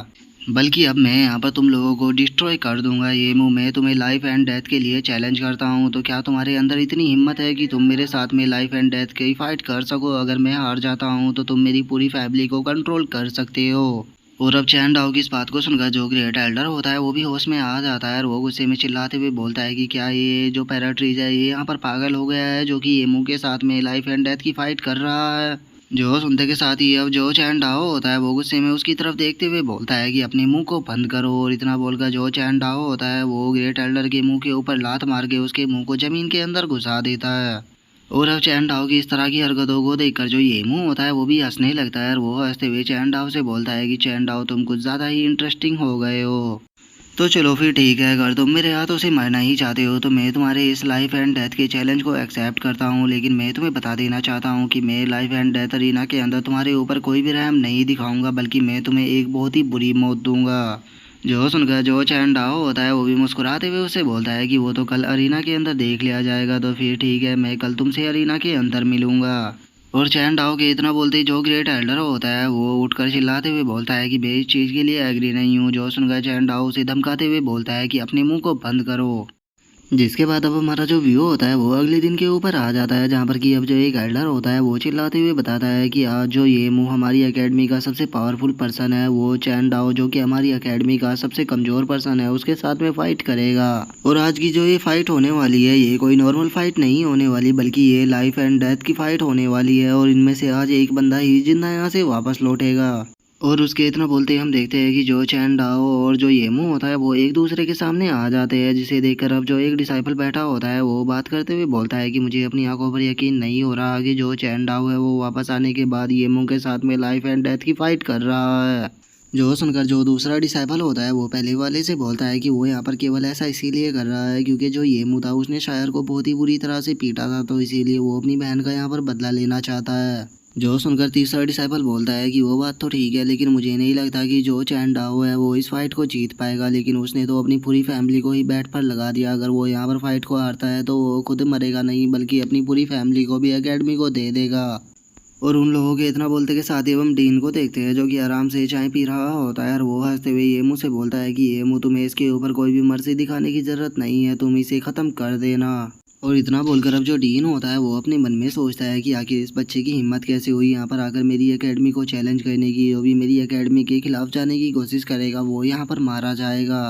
बल्कि अब मैं यहाँ पर तुम लोगों को डिस्ट्रॉय कर दूंगा। ये मुँह मैं तुम्हें लाइफ एंड डेथ के लिए चैलेंज करता हूँ, तो क्या तुम्हारे अंदर इतनी हिम्मत है कि तुम मेरे साथ में लाइफ एंड डेथ की फाइट कर सको? अगर मैं हार जाता हूँ तो तुम मेरी पूरी फैमिली को कंट्रोल कर सकते हो। और अब चैन डाओ की इस बात को सुनकर जो ग्रेट एल्डर होता है वो भी होश में आ जाता है और वो गुस्से में चिल्लाते हुए बोलता है कि क्या ये जो पैराट्रीज है ये यहाँ पर पागल हो गया है, जो कि ये मुँह के साथ में लाइफ एंड डेथ की फाइट कर रहा है। जो सुनते के साथ ही अब जो चैन डाओ होता है वो गुस्से में उसकी तरफ देखते हुए बोलता है कि अपने मुंह को बंद करो। और इतना बोलकर जो चैन डाओ होता है वो ग्रेट एल्डर के मुंह के ऊपर लात मार के उसके मुंह को जमीन के अंदर घुसा देता है। और अब चैन डाओ की इस तरह की हरकतों को देखकर जो ये मुंह होता है वो भी हंसने लगता है और वो हंसते हुए चैन डाओ से बोलता है कि चैन डाओ तुम कुछ ज़्यादा ही इंटरेस्टिंग हो गए हो। तो चलो फिर ठीक है, अगर तुम मेरे हाथों से मरना ही चाहते हो तो मैं तुम्हारे इस लाइफ एंड डेथ के चैलेंज को एक्सेप्ट करता हूँ, लेकिन मैं तुम्हें बता देना चाहता हूँ कि मैं लाइफ एंड डेथ अरीना के अंदर तुम्हारे ऊपर कोई भी रहम नहीं दिखाऊंगा, बल्कि मैं तुम्हें एक बहुत ही बुरी मौत दूंगा। जो सुनकर जो चैन डाओ होता है वो भी मुस्कुराते हुए उससे बोलता है कि वो तो कल अरीना के अंदर देख लिया जाएगा, तो फिर ठीक है, मैं कल तुमसे अरीना के अंदर मिलूंगा। और चैन डाओ के इतना बोलते ही जो ग्रेट एल्डर होता है वो उठकर चिल्लाते हुए बोलता है कि मैं इस चीज़ के लिए एग्री नहीं हूँ। जो सुनकर चैन डाओ उसे धमकाते हुए बोलता है कि अपने मुंह को बंद करो। जिसके बाद अब हमारा जो व्यू होता है वो अगले दिन के ऊपर आ जाता है, जहाँ पर कि अब जो एक एल्डर होता है वो चिल्लाते हुए बताता है कि आज जो ये मुँह हमारी एकेडमी का सबसे पावरफुल पर्सन है वो चैन डाओ, जो कि हमारी एकेडमी का सबसे कमज़ोर पर्सन है, उसके साथ में फाइट करेगा। और आज की जो ये फाइट होने वाली है ये कोई नॉर्मल फाइट नहीं होने वाली, बल्कि ये लाइफ एंड डेथ की फाइट होने वाली है। और इनमें से आज एक बंदा ही जिंदा यहाँ से वापस लौटेगा। और उसके इतना बोलते ही हम देखते हैं कि जो चैन डाओ और जो येमू होता है वो एक दूसरे के सामने आ जाते हैं, जिसे देखकर अब जो एक डिसाइपल बैठा होता है वो बात करते हुए बोलता है कि मुझे अपनी आंखों पर यकीन नहीं हो रहा कि जो चैन डाओ है वो वापस आने के बाद येमू के साथ में लाइफ एंड डेथ की फाइट कर रहा है। जो सुनकर जो दूसरा डिसाइपल होता है वो पहले वाले से बोलता है कि वो यहाँ पर केवल ऐसा इसीलिए कर रहा है क्योंकि जो येमू था उसने शायर को बहुत ही बुरी तरह से पीटा था, तो इसीलिए वो अपनी बहन का यहाँ पर बदला लेना चाहता है। जो सुनकर तीसरा डिसाइपल बोलता है कि वो बात तो ठीक है, लेकिन मुझे नहीं लगता कि जो चैन डाओ है वो इस फाइट को जीत पाएगा, लेकिन उसने तो अपनी पूरी फैमिली को ही बैट पर लगा दिया। अगर वो यहाँ पर फाइट को हारता है तो वो खुद मरेगा नहीं बल्कि अपनी पूरी फैमिली को भी एकेडमी को दे देगा। और उन लोगों के इतना बोलते के साथ ही हम डीन को देखते हैं जो कि आराम से चाय पी रहा होता है और वो हंसते हुए येमू से बोलता है कि येमू तुम्हें इसके ऊपर कोई भी मर्जी दिखाने की ज़रूरत नहीं है, तुम इसे ख़त्म कर देना। और इतना बोलकर अब जो डीन होता है वो अपने मन में सोचता है कि आखिर इस बच्चे की हिम्मत कैसे हुई यहाँ पर आकर मेरी एकेडमी को चैलेंज करने की, जो भी मेरी एकेडमी के खिलाफ जाने की कोशिश करेगा वो यहाँ पर मारा जाएगा।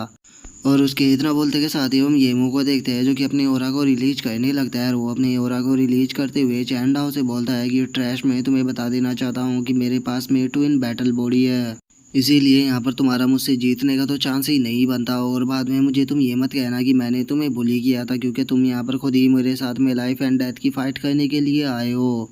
और उसके इतना बोलते के साथ ही हम येमू को देखते हैं जो कि अपने ओरा को रिलीज करने लगता है और वो अपने ओरा को रिलीज करते हुए चैन डाओ से बोलता है कि ट्रैश, मैं तुम्हें बता देना चाहता हूँ कि मेरे पास में ट्विन बैटल बॉडी है, इसीलिए यहाँ पर तुम्हारा मुझसे जीतने का तो चांस ही नहीं बनता। और बाद में मुझे तुम ये मत कहना कि मैंने तुम्हें बुली किया था, क्योंकि तुम यहाँ पर खुद ही मेरे साथ में लाइफ एंड डेथ की फाइट करने के लिए आए हो।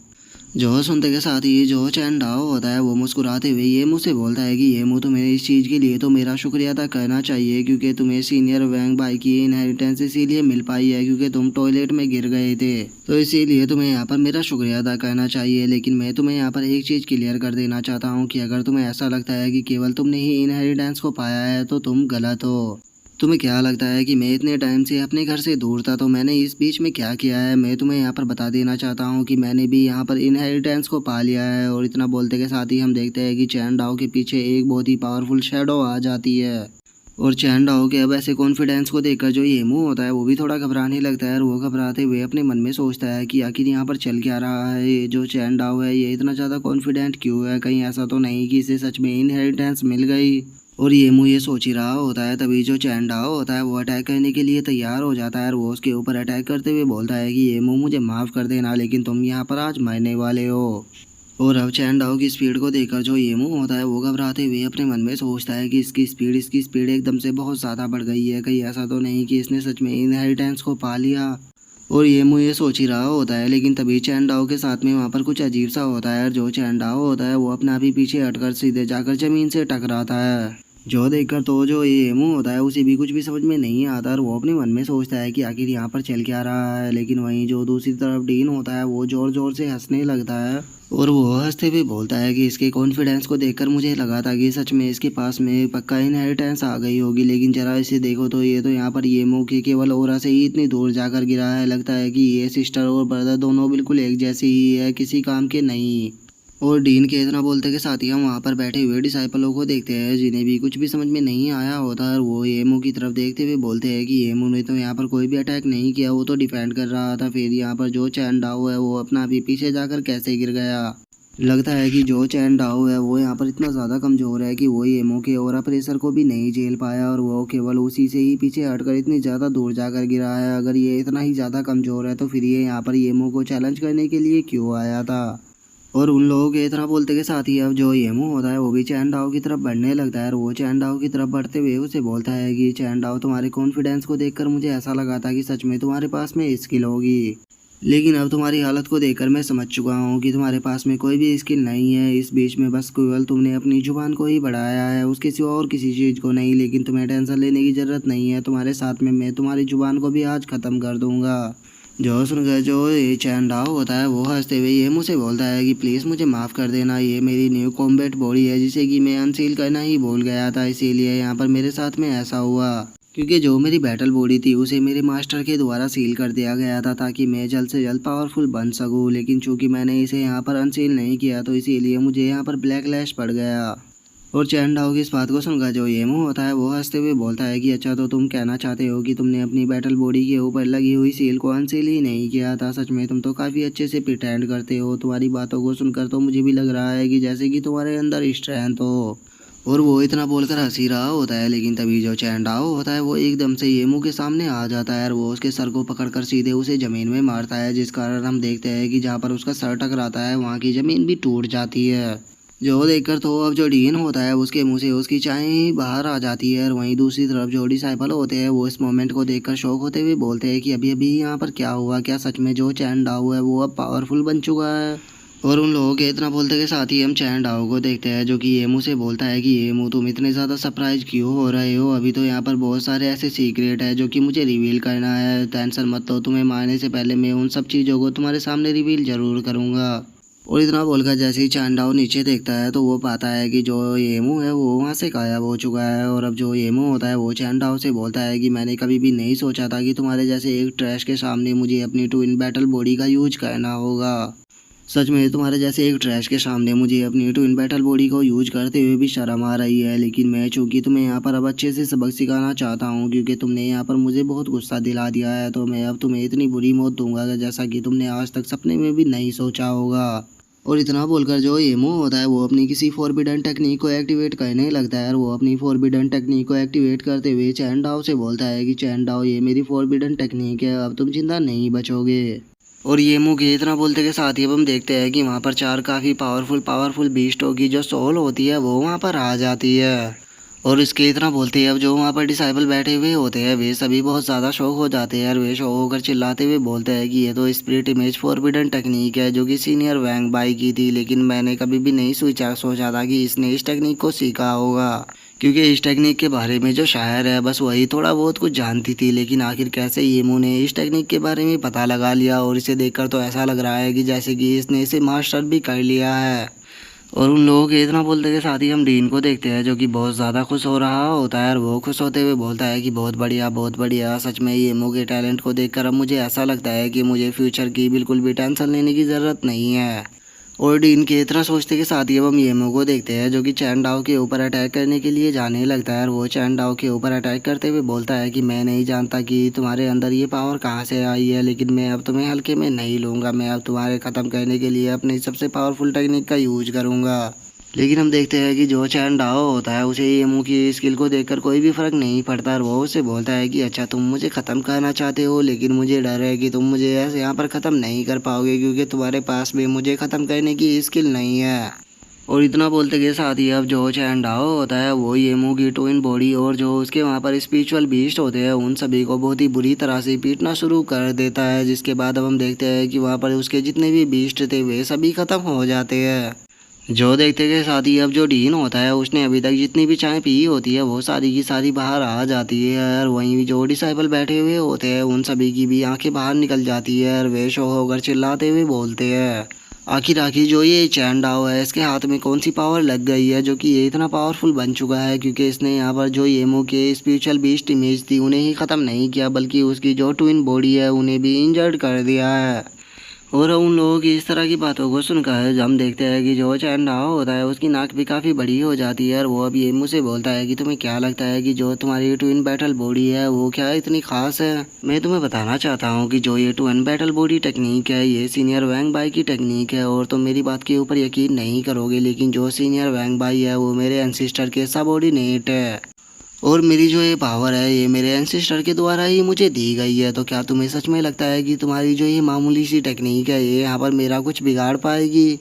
जो सुनते के साथ ही जो चैन डाओ होता है वो मुस्कुराते हुए ये मुझसे बोलता है कि ये मुँह तुम्हें इस चीज़ के लिए तो मेरा शुक्रिया अदा करना चाहिए, क्योंकि तुम्हें सीनियर वैंग भाई की इनहेरिटेंस इसीलिए मिल पाई है क्योंकि तुम टॉयलेट में गिर गए थे, तो इसीलिए तुम्हें यहाँ पर मेरा शुक्रिया अदा करना चाहिए। लेकिन मैं तुम्हें यहाँ पर एक चीज़ क्लियर कर देना चाहता हूँ कि अगर तुम्हें ऐसा लगता है कि केवल तुमने ही इनहेरिटेंस को पाया है तो तुम गलत हो। तुम्हें क्या लगता है कि मैं इतने टाइम से अपने घर से दूर था, तो मैंने इस बीच में क्या किया है? मैं तुम्हें यहाँ पर बता देना चाहता हूँ कि मैंने भी यहाँ पर इनहेरिटेंस को पा लिया है। और इतना बोलते के साथ ही हम देखते हैं कि चैन डाओ के पीछे एक बहुत ही पावरफुल शैडो आ जाती है। और चैन डाओ के अब ऐसे कॉन्फिडेंस को देखकर जो ये मुँह होता है वो भी थोड़ा घबराने लगता है, और वो घबराते हुए अपने मन में सोचता है कि आखिर यहाँ पर चल क्या रहा है, ये जो चैन डाओ है ये इतना ज़्यादा कॉन्फिडेंट क्यों है, कहीं ऐसा तो नहीं कि इसे सच में इनहेरिटेंस मिल गई। और ये मुँह ये सोच ही रहा होता है, तभी जो चैन डाओ होता है वो अटैक करने के लिए तैयार हो जाता है, और वो उसके ऊपर अटैक करते हुए बोलता है कि ये मुँह मुझे माफ़ कर देना, लेकिन तुम यहाँ पर आज मरने वाले हो। और अब चैन डाओ की स्पीड को देखकर जो ये मुँह होता है वो घबराते हुए अपने मन में सोचता है कि इसकी स्पीड एकदम से बहुत ज़्यादा बढ़ गई है, कहीं ऐसा तो नहीं कि इसने सच में इनहेरिटेंस को पा लिया। और ये मुँह ये सोच ही रहा होता है, लेकिन तभी चैन डाओ के साथ में वहाँ पर कुछ अजीब सा होता है, और जो चैन डाओ होता है वो अपना भी पीछे हटकर सीधे जाकर ज़मीन से टकराता है। जो देखकर तो जो ये मुँह होता है उसे भी कुछ भी समझ में नहीं आता, और वो अपने मन में सोचता है कि आखिर यहाँ पर चल क्या रहा है। लेकिन वहीं जो दूसरी तरफ डीन होता है वो ज़ोर ज़ोर से हंसने लगता है, और वो हंसते हुए बोलता है कि इसके कॉन्फिडेंस को देखकर मुझे लगा था कि सच में इसके पास में पक्का इनहेरिटेंस आ गई होगी, लेकिन जरा इसे देखो तो ये तो यहाँ पर ये मुँह के केवल ओरा से ही इतनी दूर जाकर गिरा है। लगता है कि ये सिस्टर और ब्रदर दोनों बिल्कुल एक जैसे ही है, किसी काम के नहीं। और डीन के इतना बोलते के साथ ही हम वहाँ पर बैठे हुए डिसाइपलों को देखते हैं जिन्हें भी कुछ भी समझ में नहीं आया होता, और वो येमू की तरफ देखते हुए बोलते हैं कि येमू ने तो यहाँ पर कोई भी अटैक नहीं किया, वो तो डिफेंड कर रहा था। फिर यहाँ पर जो चैन डाओ है वो अपना भी पीछे जाकर कैसे गिर गया। लगता है कि जो चैन डाओ है वो यहाँ पर इतना ज़्यादा कमज़ोर है कि वो येमू के ओरा प्रेशर को भी नहीं झेल पाया, और वो केवल उसी से ही पीछे हटकर इतनी ज़्यादा दूर जाकर गिरा है। अगर ये इतना ही ज़्यादा कमज़ोर है तो फिर ये यहाँ पर येमू को चैलेंज करने के लिए क्यों आया था। और उन लोगों के इतना बोलते के साथ ही अब जो येमू होता है वो भी चैन डाओ की तरफ बढ़ने लगता है, और वो चैन डाओ की तरफ बढ़ते हुए उसे बोलता है कि चैन डाओ, तुम्हारे कॉन्फिडेंस को देखकर मुझे ऐसा लगा था कि सच में तुम्हारे पास में स्किल होगी, लेकिन अब तुम्हारी हालत को देखकर मैं समझ चुका हूँ कि तुम्हारे पास में कोई भी स्किल नहीं है। इस बीच में बस केवल तुमने अपनी जुबान को ही बढ़ाया है, उसके सिवा और किसी चीज़ को नहीं। लेकिन तुम्हें टेंशन लेने की ज़रूरत नहीं है, तुम्हारे साथ में मैं तुम्हारी जुबान को भी आज ख़त्म कर दूँगा। जो सुनकर जो ये चैन डाओ होता है वो हंसते हुए ये मुझसे बोलता है कि प्लीज़ मुझे माफ़ कर देना, ये मेरी न्यू कॉम्बैट बॉडी है जिसे कि मैं अनसील करना ही भूल गया था, इसीलिए यहाँ पर मेरे साथ में ऐसा हुआ। क्योंकि जो मेरी बैटल बॉडी थी उसे मेरे मास्टर के द्वारा सील कर दिया गया था ताकि मैं जल्द से जल्द पावरफुल बन सकूँ, लेकिन चूंकि मैंने इसे यहाँ पर अनसील नहीं किया तो इसीलिए मुझे यहाँ पर ब्लैक लैश पड़ गया। और चैन डाओ की इस बात को सुनकर जो येमू होता है वो हंसते हुए बोलता है कि अच्छा, तो तुम कहना चाहते हो कि तुमने अपनी बैटल बॉडी के ऊपर लगी हुई सील को अनसील ही नहीं किया था। सच में तुम तो काफ़ी अच्छे से प्रिटेंड करते हो, तुम्हारी बातों को सुनकर तो मुझे भी लग रहा है कि जैसे कि तुम्हारे अंदर स्ट्रेंथ हो। और वो इतना बोलकर हंस ही रहा होता है, लेकिन तभी जो चैन डाओ होता है वो एकदम से येमू के सामने आ जाता है, और वो उसके सर को पकड़कर सीधे उसे ज़मीन में मारता है, जिस कारण हम देखते हैं कि जहाँ पर उसका सर टकराता है वहाँ की ज़मीन भी टूट जाती है। जो देखकर तो अब जो डीन होता है उसके मुंह से उसकी चाय ही बाहर आ जाती है, और वहीं दूसरी तरफ जो डिसाइपल होते हैं वो इस मोमेंट को देखकर शॉक होते हुए बोलते हैं कि अभी अभी यहाँ पर क्या हुआ, क्या सच में जो चैन डाओ है वो अब पावरफुल बन चुका है। और उन लोगों के इतना बोलते के साथ ही हम चैन डाओ को देखते हैं जो कि येमू से बोलता है कि येमू, तुम इतने ज़्यादा सरप्राइज क्यों हो रहे हो, अभी तो यहाँ पर बहुत सारे ऐसे सीक्रेट है जो कि मुझे रिवील करना है। टेंशन मत लो, तुम्हें मारने से पहले मैं उन सब चीज़ों को तुम्हारे सामने रिवील ज़रूर करूँगा। और इतना बोलकर जैसे ही चैन डाओ नीचे देखता है तो वो पाता है कि जो येमू है वो वहाँ से गायब हो चुका है। और अब जो येमू होता है वो चैन डाओ से बोलता है कि मैंने कभी भी नहीं सोचा था कि तुम्हारे जैसे एक ट्रैश के सामने मुझे अपनी ट्विन बैटल बॉडी का यूज करना होगा। सच में तुम्हारे जैसे एक ट्रैश के सामने मुझे अपनी ट्विन बैटल बॉडी को यूज करते हुए भी शर्म आ रही है, लेकिन मैं चूंकि तुम्हें यहाँ पर अब अच्छे से सबक सिखाना चाहता हूँ क्योंकि तुमने यहाँ पर मुझे बहुत गुस्सा दिला दिया है, तो मैं अब तुम्हें इतनी बुरी मौत दूंगा जैसा कि तुमने आज तक सपने में भी नहीं सोचा होगा। और इतना बोलकर जो येमू होता है वो अपनी किसी फॉरबिडन टेक्निक को एक्टिवेट करने लगता है, और वो अपनी फॉरबिडन टेक्निक को एक्टिवेट करते हुए चैन डाओ से बोलता है कि चैन डाओ, ये मेरी फॉरबिडन टेक्निक है, अब तुम जिंदा नहीं बचोगे। और येमू के इतना बोलते के साथ ही अब हम देखते हैं कि वहाँ पर चार काफ़ी पावरफुल बीस्ट होगी जो सोल होती है वो वहाँ पर आ जाती है। और इसके इतना बोलते हैं अब जो वहाँ पर डिसाइबल बैठे हुए होते हैं वे सभी बहुत ज़्यादा शौक हो जाते हैं और वे शौक होकर चिल्लाते हुए बोलते हैं कि ये तो स्पिरिट इमेज फॉरबिडन टेक्निक है जो कि सीनियर वैंग बाई की थी, लेकिन मैंने कभी भी नहीं सोचा था कि इसने इस टेक्निक को सीखा होगा, क्योंकि इस टेक्निक के बारे में जो शायर है बस वही थोड़ा बहुत कुछ जानती थी। लेकिन आखिर कैसे येमू ने इस टेक्निक के बारे में पता लगा लिया, और इसे देखकर तो ऐसा लग रहा है कि जैसे कि इसने इसे मास्टर भी कर लिया है। और उन लोगों के इतना बोलते के साथ ही हम डीन को देखते हैं जो कि बहुत ज़्यादा खुश हो रहा होता है और वो खुश होते हुए बोलता है कि बहुत बढ़िया, सच में येमू के टैलेंट को देखकर अब मुझे ऐसा लगता है कि मुझे फ्यूचर की बिल्कुल भी टेंशन लेने की ज़रूरत नहीं है। और डीन के इतना सोचते के साथ ही अब हम येमू को देखते हैं जो कि चैन डाओ के ऊपर अटैक करने के लिए जाने लगता है और वो चैन डाओ के ऊपर अटैक करते हुए बोलता है कि मैं नहीं जानता कि तुम्हारे अंदर ये पावर कहाँ से आई है, लेकिन मैं अब तुम्हें हल्के में नहीं लूँगा। मैं अब तुम्हारे ख़त्म करने के लिए अपनी सबसे पावरफुल टेक्निक का यूज करूँगा। लेकिन हम देखते हैं कि जो चैन डाओ होता है उसे येमू की स्किल को देखकर कोई भी फर्क नहीं पड़ता और वो उससे बोलता है कि अच्छा तुम मुझे ख़त्म करना चाहते हो, लेकिन मुझे डर है कि तुम मुझे ऐसे यहाँ पर ख़त्म नहीं कर पाओगे क्योंकि तुम्हारे पास भी मुझे ख़त्म करने की स्किल नहीं है। और इतना बोलते के साथ ही अब जो चैन डाओ होता है वो येमू की ट्विन बॉडी और जो उसके वहाँ पर स्पिरिचुअल बीस्ट होते हैं उन सभी को बहुत ही बुरी तरह से पीटना शुरू कर देता है, जिसके बाद अब हम देखते हैं कि वहाँ पर उसके जितने भी बीस्ट थे वे सभी ख़त्म हो जाते हैं। जो देखते के साथ ही अब जो डीन होता है उसने अभी तक जितनी भी चाय पी होती है वो सारी की सारी बाहर आ जाती है और वहीं जो डिसाइबल बैठे हुए होते हैं उन सभी की भी आंखें बाहर निकल जाती है और वे शो होकर चिल्लाते हुए बोलते हैं आखिर जो ये चैन डाओ है इसके हाथ में कौन सी पावर लग गई है जो कि ये इतना पावरफुल बन चुका है, क्योंकि इसने यहाँ पर जो येमू के स्पिरिचुअल बीस्ट इमेज थी उन्हें ही ख़त्म नहीं किया बल्कि उसकी जो ट्विन बॉडी है उन्हें भी इंजर्ड कर दिया है। और उन लोगों की इस तरह की बातों को सुनकर हम देखते हैं कि जो चैन डाओ होता है उसकी नाक भी काफ़ी बड़ी हो जाती है और वो अब येमू से बोलता है कि तुम्हें क्या लगता है कि जो तुम्हारी ट्विन बैटल बॉडी है वो क्या इतनी खास है। मैं तुम्हें बताना चाहता हूँ कि जो ये ट्विन बैटल बॉडी टेक्निक है ये सीनियर वैंग बाई की टेक्निक है और तुम मेरी बात के ऊपर यकीन नहीं करोगे, लेकिन जो सीनियर वैंग बाई है वो मेरे एंसिस्टर के सबऑर्डिनेट है और मेरी जो ये पावर है ये मेरे एंसेस्टर के द्वारा ही मुझे दी गई है। तो क्या तुम्हें सच में लगता है कि तुम्हारी जो ये मामूली सी टेक्निक है ये यहाँ पर मेरा कुछ बिगाड़ पाएगी।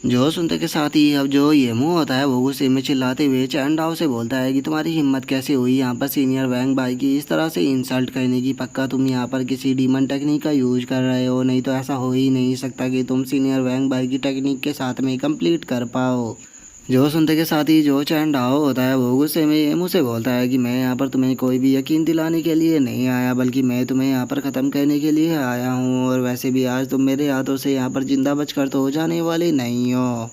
जो सुनते के साथ ही अब जो येमू होता है वो गुस्से में चिल्लाते हुए चैन डाओ से बोलता है कि तुम्हारी हिम्मत कैसे हुई यहाँ पर सीनियर वैंग बाई की इस तरह से इंसल्ट करने की। पक्का तुम यहाँ पर किसी डीमन टेक्निक का यूज कर रहे हो, नहीं तो ऐसा हो ही नहीं सकता कि तुम सीनियर वैंग बाई की टेक्निक के साथ में कंप्लीट कर पाओ। जो सुनते के साथ ही जो चैन डाओ होता है वो गुस्से में येमू से बोलता है कि मैं यहाँ पर तुम्हें कोई भी यकीन दिलाने के लिए नहीं आया बल्कि मैं तुम्हें यहाँ पर ख़त्म करने के लिए आया हूँ, और वैसे भी आज तुम मेरे हाथों से यहाँ पर जिंदा बचकर तो हो जाने वाले नहीं हो।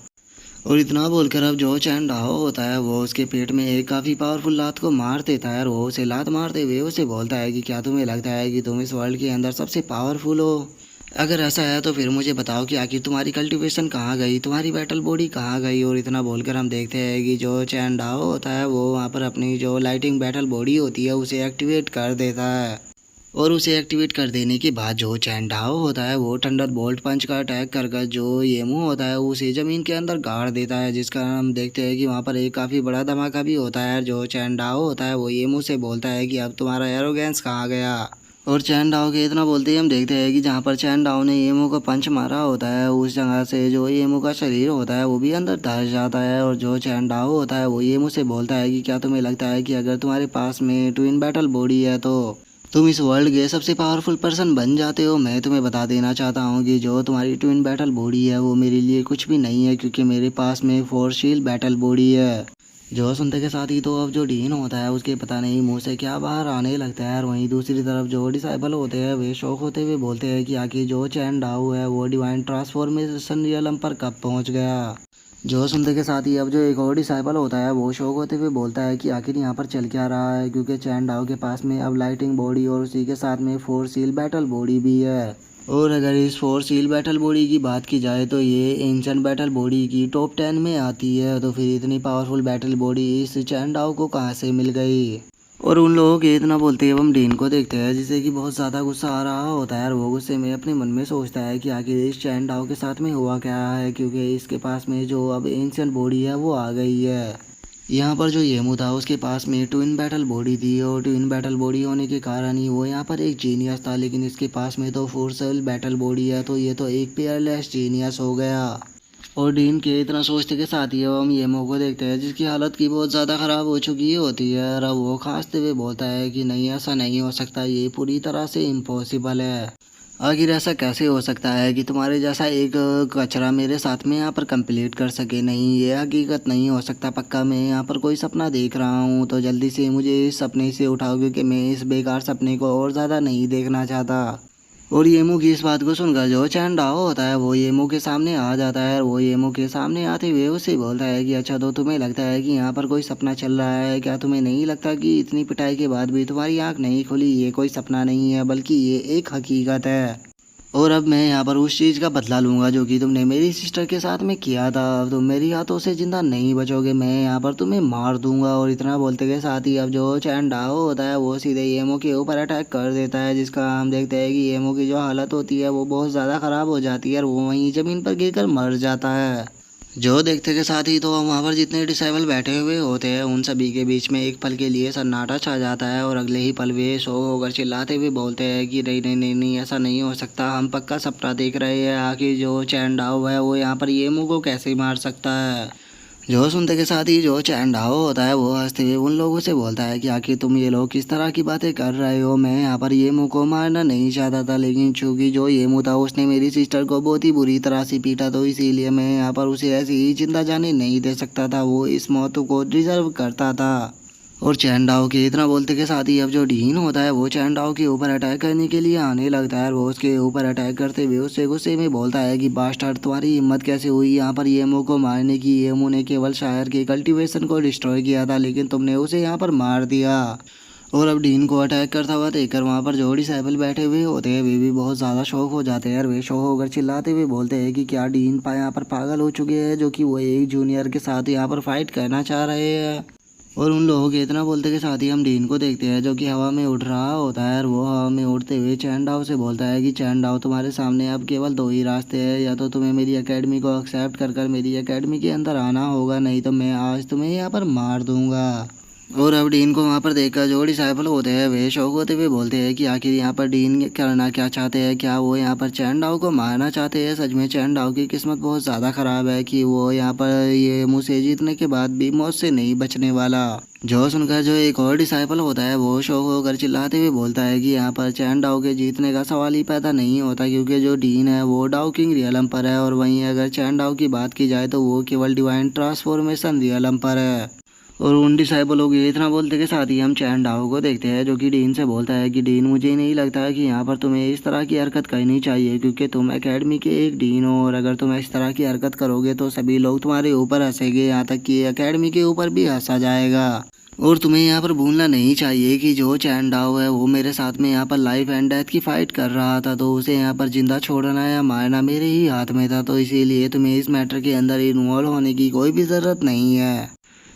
और इतना बोलकर अब जो चैन डाओ होता है वो उसके पेट में एक काफ़ी पावरफुल लात को मार देता है और वो उसे लात मारते हुए उसे बोलता है कि क्या तुम्हें लगता है कि तुम इस वर्ल्ड के अंदर सबसे पावरफुल हो? अगर ऐसा है तो फिर मुझे बताओ कि आखिर तुम्हारी कल्टीवेशन कहाँ गई, तुम्हारी बैटल बॉडी कहाँ गई। और इतना बोलकर हम देखते हैं कि जो चैन डाओ होता है वो वहाँ पर अपनी जो लाइटिंग बैटल बॉडी होती है उसे एक्टिवेट कर देता है और उसे एक्टिवेट कर देने के बाद जो चैन डाओ होता है वो थंडर बोल्ट पंच का अटैक कर जो येमू होता है उसे ज़मीन के अंदर गाड़ देता है, जिसका हम देखते हैं कि वहाँ पर एक काफ़ी बड़ा धमाका भी होता है। जो चैन डाओ होता है वो येमू से बोलता है कि अब तुम्हारा एरोगेंस कहाँ गया। और चैन डाओ के इतना बोलते ही हम देखते हैं कि जहाँ पर चैन डाओ ने येमू का पंच मारा होता है उस जगह से जो येमू का शरीर होता है वो भी अंदर धंस जाता है। और जो चैन डाओ होता है वो येमू से बोलता है कि क्या तुम्हें लगता है कि अगर तुम्हारे पास में ट्विन बैटल बॉडी है तो तुम इस वर्ल्ड के सबसे पावरफुल पर्सन बन जाते हो? मैं तुम्हें बता देना चाहता हूँ कि जो तुम्हारी ट्विन बैटल बॉडी है वो मेरे लिए कुछ भी नहीं है, क्योंकि मेरे पास में फोर शील्ड बैटल बॉडी है। जो सुनते के साथ ही तो अब जो डीन होता है उसके पता नहीं मुंह से क्या बाहर आने लगता है और वहीं दूसरी तरफ जो डिसाइबल होते हैं वे शौक होते हुए बोलते हैं कि आखिर जो चैन डाओ है वो डिवाइन ट्रांसफॉर्मेशन रियलम पर कब पहुंच गया। जो सुनते के साथ ही अब जो एक और डिसाइबल होता है वो शौक होते हुए बोलता है कि आखिर यहाँ पर चल क्या रहा है, क्योंकि चैन डाओ के पास में अब लाइटिंग बॉडी और उसी के साथ में फोर सील बैटल बॉडी भी है। और अगर इस फोर सील बैटल बॉडी की बात की जाए तो ये एंशिएंट बैटल बॉडी की टॉप 10 में आती है। तो फिर इतनी पावरफुल बैटल बॉडी इस चैन डाओ को कहाँ से मिल गई। और उन लोगों के इतना बोलते हैं हम डीन को देखते हैं जिसे कि बहुत ज़्यादा गुस्सा आ रहा होता है और वो गुस्से में अपने मन में सोचता है कि आखिर इस चैन डाओ के साथ में हुआ क्या है, क्योंकि इसके पास में जो अब एंशिएंट बॉडी है वो आ गई है। यहाँ पर जो येमू था उसके पास में ट्विन बैटल बॉडी थी और ट्विन बैटल बॉडी होने के कारण ही वो यहाँ पर एक जीनियस था, लेकिन इसके पास में तो फोर सेल बैटल बॉडी है तो ये तो एक पेयरलेस जीनियस हो गया। और डीन के इतना सोचते के साथ ही अब हम येमो को देखते हैं जिसकी हालत की बहुत ज़्यादा ख़राब हो चुकी होती है और अब वो खांसते हुए बोलता है कि नहीं ऐसा नहीं हो सकता, ये पूरी तरह से इम्पॉसिबल है। आखिर ऐसा कैसे हो सकता है कि तुम्हारे जैसा एक कचरा मेरे साथ में यहाँ पर कंप्लीट कर सके। नहीं, ये हकीकत नहीं हो सकता। पक्का मैं यहाँ पर कोई सपना देख रहा हूँ, तो जल्दी से मुझे इस सपने से उठाओ क्योंकि मैं इस बेकार सपने को और ज़्यादा नहीं देखना चाहता। और येमू की इस बात को सुनकर जो चैन डाओ होता है वो येमू के सामने आ जाता है और वो येमू के सामने आते हुए उससे बोलता है कि अच्छा, तो तुम्हें लगता है कि यहाँ पर कोई सपना चल रहा है क्या? तुम्हें नहीं लगता कि इतनी पिटाई के बाद भी तुम्हारी आँख नहीं खुली? ये कोई सपना नहीं है बल्कि ये एक हकीकत है। और अब मैं यहाँ पर उस चीज़ का बदला लूँगा जो कि तुमने मेरी सिस्टर के साथ में किया था। अब तुम मेरी हाथों से ज़िंदा नहीं बचोगे, मैं यहाँ पर तुम्हें मार दूँगा। और इतना बोलते के साथ ही अब जो चैन डाओ होता है वो सीधे येमो के ऊपर अटैक कर देता है, जिसका हम देखते हैं कि येमो की जो हालत होती है वो बहुत ज़्यादा ख़राब हो जाती है और वो वहीं ज़मीन पर गिरकर मर जाता है। जो देखते के साथ ही तो वहाँ पर जितने डिसेबल बैठे हुए होते हैं उन सभी के बीच में एक पल के लिए सन्नाटा छा जाता है और अगले ही पल वे शो होकर चिल्लाते हुए बोलते हैं कि नहीं नहीं नहीं नहीं, ऐसा नहीं हो सकता, हम पक्का सपना देख रहे हैं। आखिर जो चैन डाओ है वो यहाँ पर येमू को कैसे मार सकता है? जो सुनते के साथ ही जो चैन डाओ होता है वो हंसते हुए उन लोगों से बोलता है कि आखिर तुम ये लोग किस तरह की बातें कर रहे हो? मैं यहाँ पर येमू को मारना नहीं चाहता था, लेकिन चूंकि जो येमू था उसने मेरी सिस्टर को बहुत ही बुरी तरह से पीटा, तो इसीलिए मैं यहाँ पर उसे ऐसे ही जिंदा जाने नहीं दे सकता था। वो इस मौत को डिजर्व करता था। और चैंडाओ के इतना बोलते के साथ ही अब जो डीन होता है वो चैंडाओ के ऊपर अटैक करने के लिए आने लगता है और वो उसके ऊपर अटैक करते हुए उससे गुस्से में बोलता है कि बास्टर्ड, तुम्हारी हिम्मत कैसे हुई यहाँ पर येमू को मारने की? येमू ने केवल शायर के कल्टीवेशन को डिस्ट्रॉय किया था, लेकिन तुमने उसे यहाँ पर मार दिया। और अब डीन को अटैक करता हुआ देखकर वहाँ पर जो डिसेबल बैठे हुए होते हैं वे भी बहुत ज़्यादा शौक हो जाते हैं और वे शौक होकर चिल्लाते हुए बोलते हैं कि क्या डीन यहाँ पर पागल हो चुके हैं जो कि वो एक जूनियर के साथ यहाँ पर फाइट करना चाह रहे हैं। और उन लोगों के इतना बोलते के साथ ही हम डीन को देखते हैं जो कि हवा में उड़ रहा होता है और वो हवा में उड़ते हुए चैंडाओ से बोलता है कि चैंडाओ, तुम्हारे सामने अब केवल दो ही रास्ते हैं, या तो तुम्हें मेरी एकेडमी को एक्सेप्ट कर मेरी एकेडमी के अंदर आना होगा, नहीं तो मैं आज तुम्हें यहाँ पर मार दूंगा। और अब डीन को वहाँ पर देखकर जो डिसाइपल होते हैं वे शौक होते हुए बोलते हैं कि आखिर यहाँ पर डीन करना क्या चाहते हैं? क्या वो यहाँ पर चैंडाओ को मारना चाहते हैं? सच में चैंडाओ की किस्मत बहुत ज़्यादा ख़राब है कि वो यहाँ पर ये मुँह से जीतने के बाद भी मौत से नहीं बचने वाला। जो सुनकर जो एक और डिसाइपल होता है वो शौक होकर चिल्लाते हुए बोलता है कि यहाँ पर चैंडाओ के जीतने का सवाल ही पैदा नहीं होता, क्योंकि जो डीन है वो डाओ किंग रियलम पर है और वहीं अगर चैंडाओ की बात की जाए तो वो केवल डिवाइन ट्रांसफॉर्मेशन रियलम पर है। और उन डिसाइबलों के इतना बोलते के साथ ही हम चैन डाओ को देखते हैं जो कि डीन से बोलता है कि डीन, मुझे नहीं लगता है कि यहाँ पर तुम्हें इस तरह की हरकत करनी चाहिए, क्योंकि तुम एकेडमी के एक डीन हो और अगर तुम इस तरह की हरकत करोगे तो सभी लोग तुम्हारे ऊपर हंसेंगे, यहाँ तक कि एकेडमी के ऊपर भी हंसा जाएगा। और तुम्हें यहाँ पर भूलना नहीं चाहिए कि जो चैन डाओ है वो मेरे साथ में यहाँ पर लाइफ एंड डेथ की फाइट कर रहा था, तो उसे यहाँ पर जिंदा छोड़ना या मारना मेरे ही हाथ में था, तो इसीलिए तुम्हें इस मैटर के अंदर इन्वॉल्व होने की कोई भी ज़रूरत नहीं है।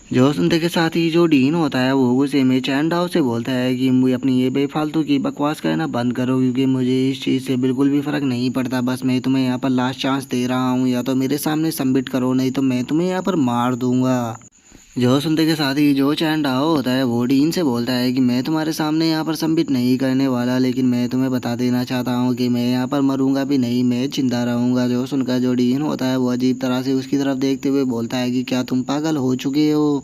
जो सुनते के साथ ही जो डीन होता है वो गुस्से में चैंडाओ से बोलता है कि मुझे अपनी ये बेफालतू की बकवास करना बंद करो, क्योंकि मुझे इस चीज़ से बिल्कुल भी फ़र्क नहीं पड़ता। बस मैं तुम्हें यहाँ पर लास्ट चांस दे रहा हूँ, या तो मेरे सामने सबमिट करो, नहीं तो मैं तुम्हें यहाँ पर मार दूंगा। जो सुनते के साथ ही जो चैंडाओ होता है वो डीन से बोलता है कि मैं तुम्हारे सामने यहाँ पर सबमिट नहीं करने वाला, लेकिन मैं तुम्हें बता देना चाहता हूँ कि मैं यहाँ पर मरूंगा भी नहीं, मैं जिंदा रहूंगा। जो सुनकर जो डीन होता है वो अजीब तरह से उसकी तरफ देखते हुए बोलता है कि क्या तुम पागल हो चुके हो?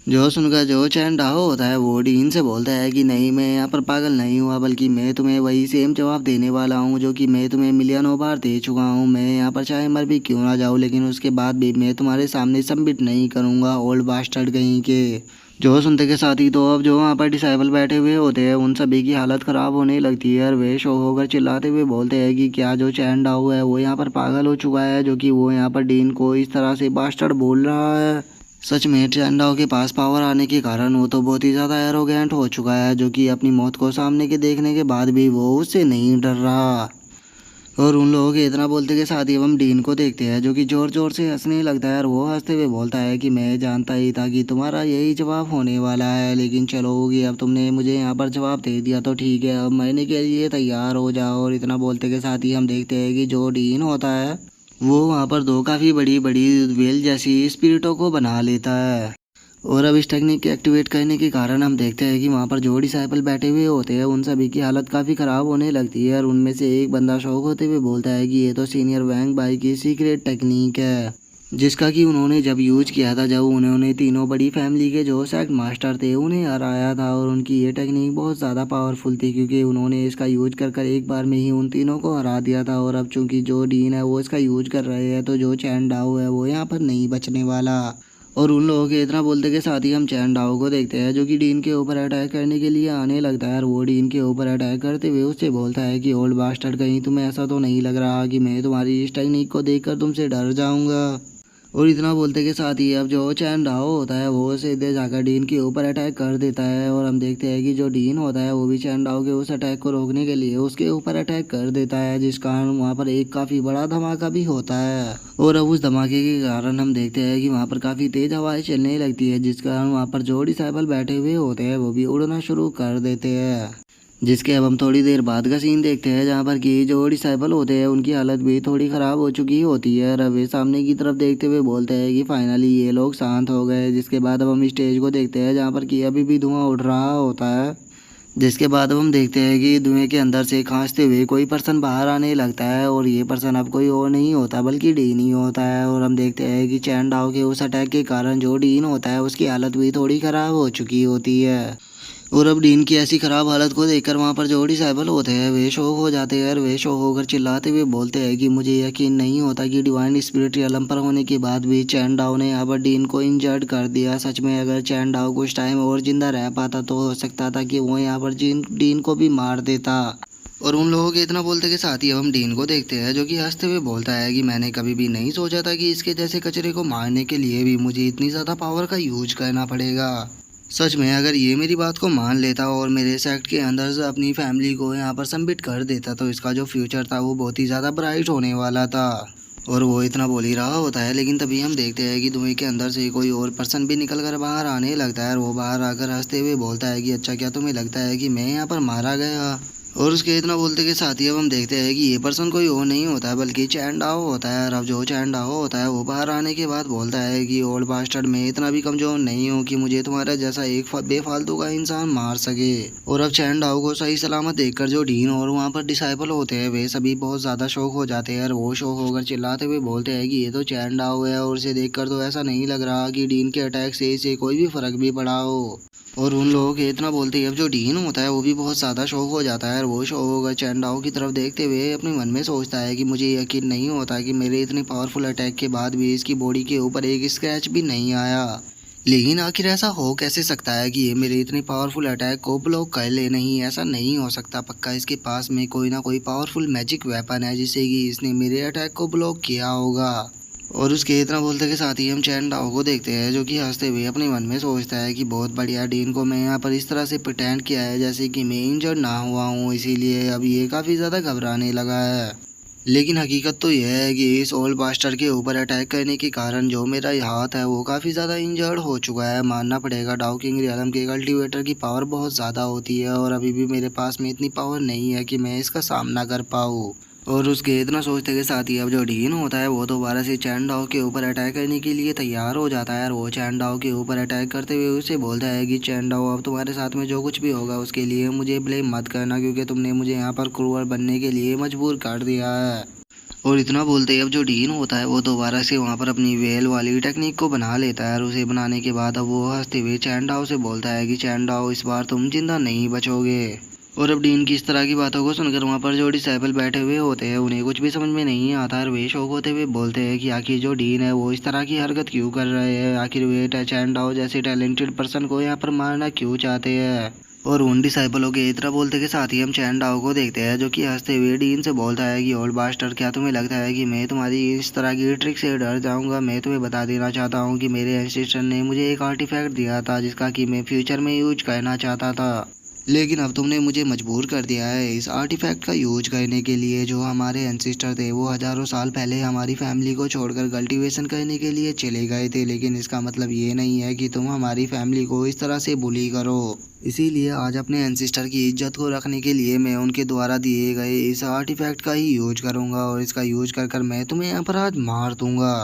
जो सुनकर जो चैंडाओ होता है वो डीन से बोलता है कि नहीं, मैं यहाँ पर पागल नहीं हुआ, बल्कि मैं तुम्हें वही सेम जवाब देने वाला हूँ जो कि मैं तुम्हें मिलियनों बार दे चुका हूँ। मैं यहाँ पर चाहे मर भी क्यों ना जाऊँ, लेकिन उसके बाद भी मैं तुम्हारे सामने सबमिट नहीं करूँगा, ओल्ड बास्टर्ड कहीं के। जो सुनते के साथ ही तो अब जो वहाँ पर डिसाइबल बैठे हुए होते हैं उन सभी की हालत ख़राब होने लगती है और वे शो होकर चिल्लाते हुए बोलते हैं कि क्या जो चैंडाओ है वो यहाँ पर पागल हो चुका है, जो कि वो यहाँ पर डीन को इस तरह से बास्टर्ड बोल रहा है। सच में चैंडाओ के पास पावर आने के कारण वो तो बहुत ही ज़्यादा एरोगेंट हो चुका है, जो कि अपनी मौत को सामने के देखने के बाद भी वो उससे नहीं डर रहा। और उन लोगों के इतना बोलते के साथ ही हम डीन को देखते हैं जो कि ज़ोर ज़ोर से हंसने लगता है और वो हंसते हुए बोलता है कि मैं जानता ही था कि तुम्हारा यही जवाब होने वाला है, लेकिन चलो होगी, अब तुमने मुझे यहाँ पर जवाब दे दिया तो ठीक है, अब मरने के लिए तैयार हो जाओ। और इतना बोलते के साथ ही हम देखते हैं कि जो डीन होता है वो वहाँ पर दो काफ़ी बड़ी बड़ी वेल जैसी स्पिरिटों को बना लेता है। और अब इस टेक्निक के एक्टिवेट करने के कारण हम देखते हैं कि वहाँ पर जो डिसाइपल बैठे हुए होते हैं उन सभी की हालत काफ़ी ख़राब होने लगती है और उनमें से एक बंदा शौक होते हुए बोलता है कि ये तो सीनियर वैंग भाई की सीक्रेट टेक्निक है। जिसका कि उन्होंने जब यूज किया था, जब उन्होंने तीनों बड़ी फैमिली के जो सेक्ट मास्टर थे उन्हें हराया था। और उनकी ये टेक्निक बहुत ज़्यादा पावरफुल थी क्योंकि उन्होंने इसका यूज कर कर एक बार में ही उन तीनों को हरा दिया था। और अब चूंकि जो डीन है वो इसका यूज कर रहे हैं, तो जो चैन डाओ है वो यहाँ पर नहीं बचने वाला। और उन लोगों के इतना बोलते के साथ ही हम चैन डाओ को देखते हैं, जो कि डीन के ऊपर अटैक करने के लिए आने लगता है। और वो डीन के ऊपर अटैक करते हुए उससे बोलता है कि ओल्ड बास्टर्ड, कहीं तुम्हें ऐसा तो नहीं लग रहा कि मैं तुम्हारी इस टेक्निक को देखकर तुमसे डर जाऊंगा। और इतना बोलते के साथ ही अब जो चैन डाओ होता है वो सीधे जाकर डीन के ऊपर अटैक कर देता है। और हम देखते हैं कि जो डीन होता है वो भी चैन डाओ के उस अटैक को रोकने के लिए उसके ऊपर अटैक कर देता है, जिस कारण वहाँ पर एक काफ़ी बड़ा धमाका भी होता है। और अब उस धमाके के कारण हम देखते हैं कि वहाँ पर काफ़ी तेज़ हवाएं चलने लगती है, जिस कारण वहाँ पर जो डिसाइबल बैठे हुए होते हैं वो भी उड़ना शुरू कर देते हैं। जिसके अब हम थोड़ी देर बाद का सीन देखते हैं, जहाँ पर कि जो डिसाइबल होते हैं उनकी हालत भी थोड़ी ख़राब हो चुकी होती है। और वे सामने की तरफ देखते हुए बोलते हैं कि फाइनली ये लोग शांत हो गए। जिसके बाद अब हम स्टेज को देखते हैं, जहाँ पर कि अभी भी धुआं उड़ रहा होता है। जिसके बाद अब हम देखते हैं कि धुएं के अंदर से खांसते हुए कोई पर्सन बाहर आने लगता है। और ये पर्सन अब कोई और नहीं होता बल्कि डीन ही होता है। और हम देखते हैं कि चैन डाओ के उस अटैक के कारण जो डीन होता है उसकी हालत भी थोड़ी ख़राब हो चुकी होती है। और अब डीन की ऐसी ख़राब हालत को देखकर वहाँ पर जो डिसाइबल होते हैं वे शौक हो जाते हैं। और वे शौक होकर चिल्लाते हुए बोलते हैं कि मुझे यकीन नहीं होता कि डिवाइन स्पिरिट रियलम पर होने के बाद भी चैन डाओ ने यहाँ पर डीन को इंजर्ड कर दिया। सच में अगर चैन डाओ कुछ टाइम और जिंदा रह पाता तो हो सकता था कि वो यहाँ पर डीन को भी मार देता। और उन लोगों के इतना बोलते के साथ ही अब हम डीन को देखते हैं, जो कि हंसते हुए बोलता है कि मैंने कभी भी नहीं सोचा था कि इसके जैसे कचरे को मारने के लिए भी मुझे इतनी ज़्यादा पावर का यूज करना पड़ेगा। सच में अगर ये मेरी बात को मान लेता और मेरे सेक्ट के अंदर से अपनी फैमिली को यहाँ पर सबमिट कर देता, तो इसका जो फ्यूचर था वो बहुत ही ज़्यादा ब्राइट होने वाला था। और वो इतना बोल ही रहा होता है, लेकिन तभी हम देखते हैं कि धुएं के अंदर से कोई और पर्सन भी निकल कर बाहर आने लगता है। और वो बाहर आकर हंसते हुए बोलता है कि अच्छा, क्या तुम्हें लगता है कि मैं यहाँ पर मारा गया? और उसके इतना बोलते के साथ ही अब हम देखते हैं कि ये पर्सन कोई और नहीं होता है बल्कि चैन डाओ होता है। और अब जो चैन डाओ होता है वो बाहर आने के बाद बोलता है कि ओल्ड बास्टर्ड, मैं इतना भी कमज़ोर नहीं हूँ कि मुझे तुम्हारा जैसा एक बेफालतू का इंसान मार सके। और अब चैन डाओ को सही सलामत देखकर जो डीन और वहाँ पर डिसाइबल होते हैं वे सभी बहुत ज़्यादा शौक हो जाते हैं। और वो शौक होकर चिल्लाते हुए बोलते हैं कि ये तो चैन डाओ है, और इसे देखकर तो ऐसा नहीं लग रहा कि डीन के अटैक से इसे कोई भी फ़र्क भी पड़ा हो। और उन लोगों के इतना बोलते ही अब जो डीन होता है वो भी बहुत ज़्यादा शौक हो जाता है। और वो शौक होकर चैन डाओ की तरफ देखते हुए अपने मन में सोचता है कि मुझे यकीन नहीं होता कि मेरे इतने पावरफुल अटैक के बाद भी इसकी बॉडी के ऊपर एक स्क्रैच भी नहीं आया। लेकिन आखिर ऐसा हो कैसे सकता है कि ये मेरे इतने पावरफुल अटैक को ब्लॉक कर ले? नहीं, ऐसा नहीं हो सकता। पक्का इसके पास में कोई ना कोई पावरफुल मैजिक वेपन है जिससे कि इसने मेरे अटैक को ब्लॉक किया होगा। और उसके इतना बोलते के साथ ही हम चैन डाओ को देखते हैं, जो कि हंसते हुए अपने मन में सोचता है कि बहुत बढ़िया, डीन को मैं यहाँ पर इस तरह से प्रिटेंड किया है जैसे कि मैं इंजर्ड ना हुआ हूँ, इसीलिए अब ये काफ़ी ज़्यादा घबराने लगा है। लेकिन हकीकत तो यह है कि इस ओल्ड बास्टर के ऊपर अटैक करने के कारण जो मेरा हाथ है वो काफ़ी ज़्यादा इंजर्ड हो चुका है। मानना पड़ेगा, डाओ किंग रियलम के कल्टीवेटर की पावर बहुत ज़्यादा होती है और अभी भी मेरे पास में इतनी पावर नहीं है कि मैं इसका सामना कर पाऊँ। और उसके इतना सोचते के साथ ही अब जो डीन होता है वो दोबारा से चैन डाओ के ऊपर अटैक करने के लिए तैयार हो जाता है। और वो चैन डाओ के ऊपर अटैक करते हुए उसे बोलता है कि चैन डाओ, अब तुम्हारे साथ में जो कुछ भी होगा उसके लिए मुझे ब्लेम मत करना, क्योंकि तुमने मुझे यहाँ पर क्रूअर बनने के लिए मजबूर कर दिया है। और इतना बोलते ही अब जो डीन होता है वो दोबारा से वहाँ पर अपनी वेल वाली टेक्निक को बना लेता है। और उसे बनाने के बाद अब वो हंसते हुए चैन डाओ से बोलता है कि चैन डाओ, इस बार तुम जिंदा नहीं बचोगे। और अब डीन की इस तरह की बातों को सुनकर वहाँ पर जो डिसाइबल बैठे हुए होते हैं उन्हें कुछ भी समझ में नहीं आता। और वे शौक होते हुए बोलते हैं कि आखिर जो डीन है वो इस तरह की हरकत क्यों कर रहे हैं, आखिर वे चैन डाओ जैसे टैलेंटेड पर्सन को यहाँ पर मारना क्यों चाहते हैं। और उन डिसाइबलों के इतना बोलते के साथ ही हम चैन डाओ को देखते हैं, जो कि हंसते हुए डीन से बोलता है कि ओल्ड बास्टर, क्या तुम्हें लगता है कि मैं तुम्हारी इस तरह की ट्रिक से डर जाऊंगा? मैं तुम्हें बता देना चाहता हूँ कि मेरे एंसेस्टर ने मुझे एक आर्टिफैक्ट दिया था जिसका कि मैं फ्यूचर में यूज करना चाहता था, लेकिन अब तुमने मुझे मजबूर कर दिया है इस आर्टिफैक्ट का यूज करने के लिए। जो हमारे एंसेस्टर थे वो हज़ारों साल पहले हमारी फैमिली को छोड़कर कल्टीवेशन करने के लिए चले गए थे, लेकिन इसका मतलब ये नहीं है कि तुम हमारी फैमिली को इस तरह से बुली करो। इसीलिए आज अपने एंसेस्टर की इज्जत को रखने के लिए मैं उनके द्वारा दिए गए इस आर्टिफैक्ट का ही यूज करूँगा, और इसका यूज कर कर मैं तुम्हें यहाँ पर आज मार दूँगा।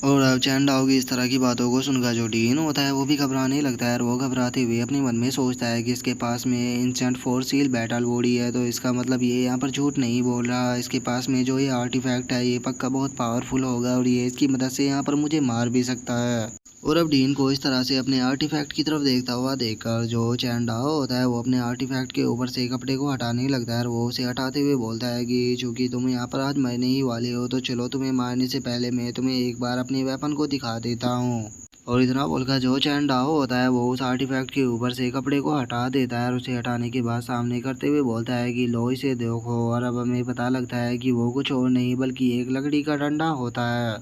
और अब चैन डाओ की इस तरह की बातों को सुनकर जो डीन होता है वो भी घबराने लगता है और वो घबराते हुए अपने मन में सोचता है कि इसके पास में instant force seal battle body है, तो इसका मतलब ये यहाँ पर झूठ नहीं बोल रहा। इसके पास में जो ये आर्टिफैक्ट है ये पक्का बहुत पावरफुल होगा और ये इसकी मदद से यहाँ पर मुझे मार भी सकता है। और अब डीन को इस तरह से अपने आर्टिफैक्ट की तरफ देखता हुआ देखकर जो चैन डाओ होता है वो अपने आर्टिफैक्ट के ऊपर से कपड़े को हटाने लगता है और वो उसे हटाते हुए बोलता है कि चूंकि तुम यहाँ पर आज मरने ही वाले हो तो चलो तुम्हें मारने से पहले मैं तुम्हें एक बार अपने वेपन को दिखा देता हूँ। और इतना बोलकर जो चैन डाओ होता है वो उस आर्टिफैक्ट के ऊपर से कपड़े को हटा देता है और उसे हटाने के बाद सामने करते हुए बोलता है कि लो इसे देखो। और अब हमें पता लगता है कि वो कुछ और नहीं बल्कि एक लकड़ी का डंडा होता है।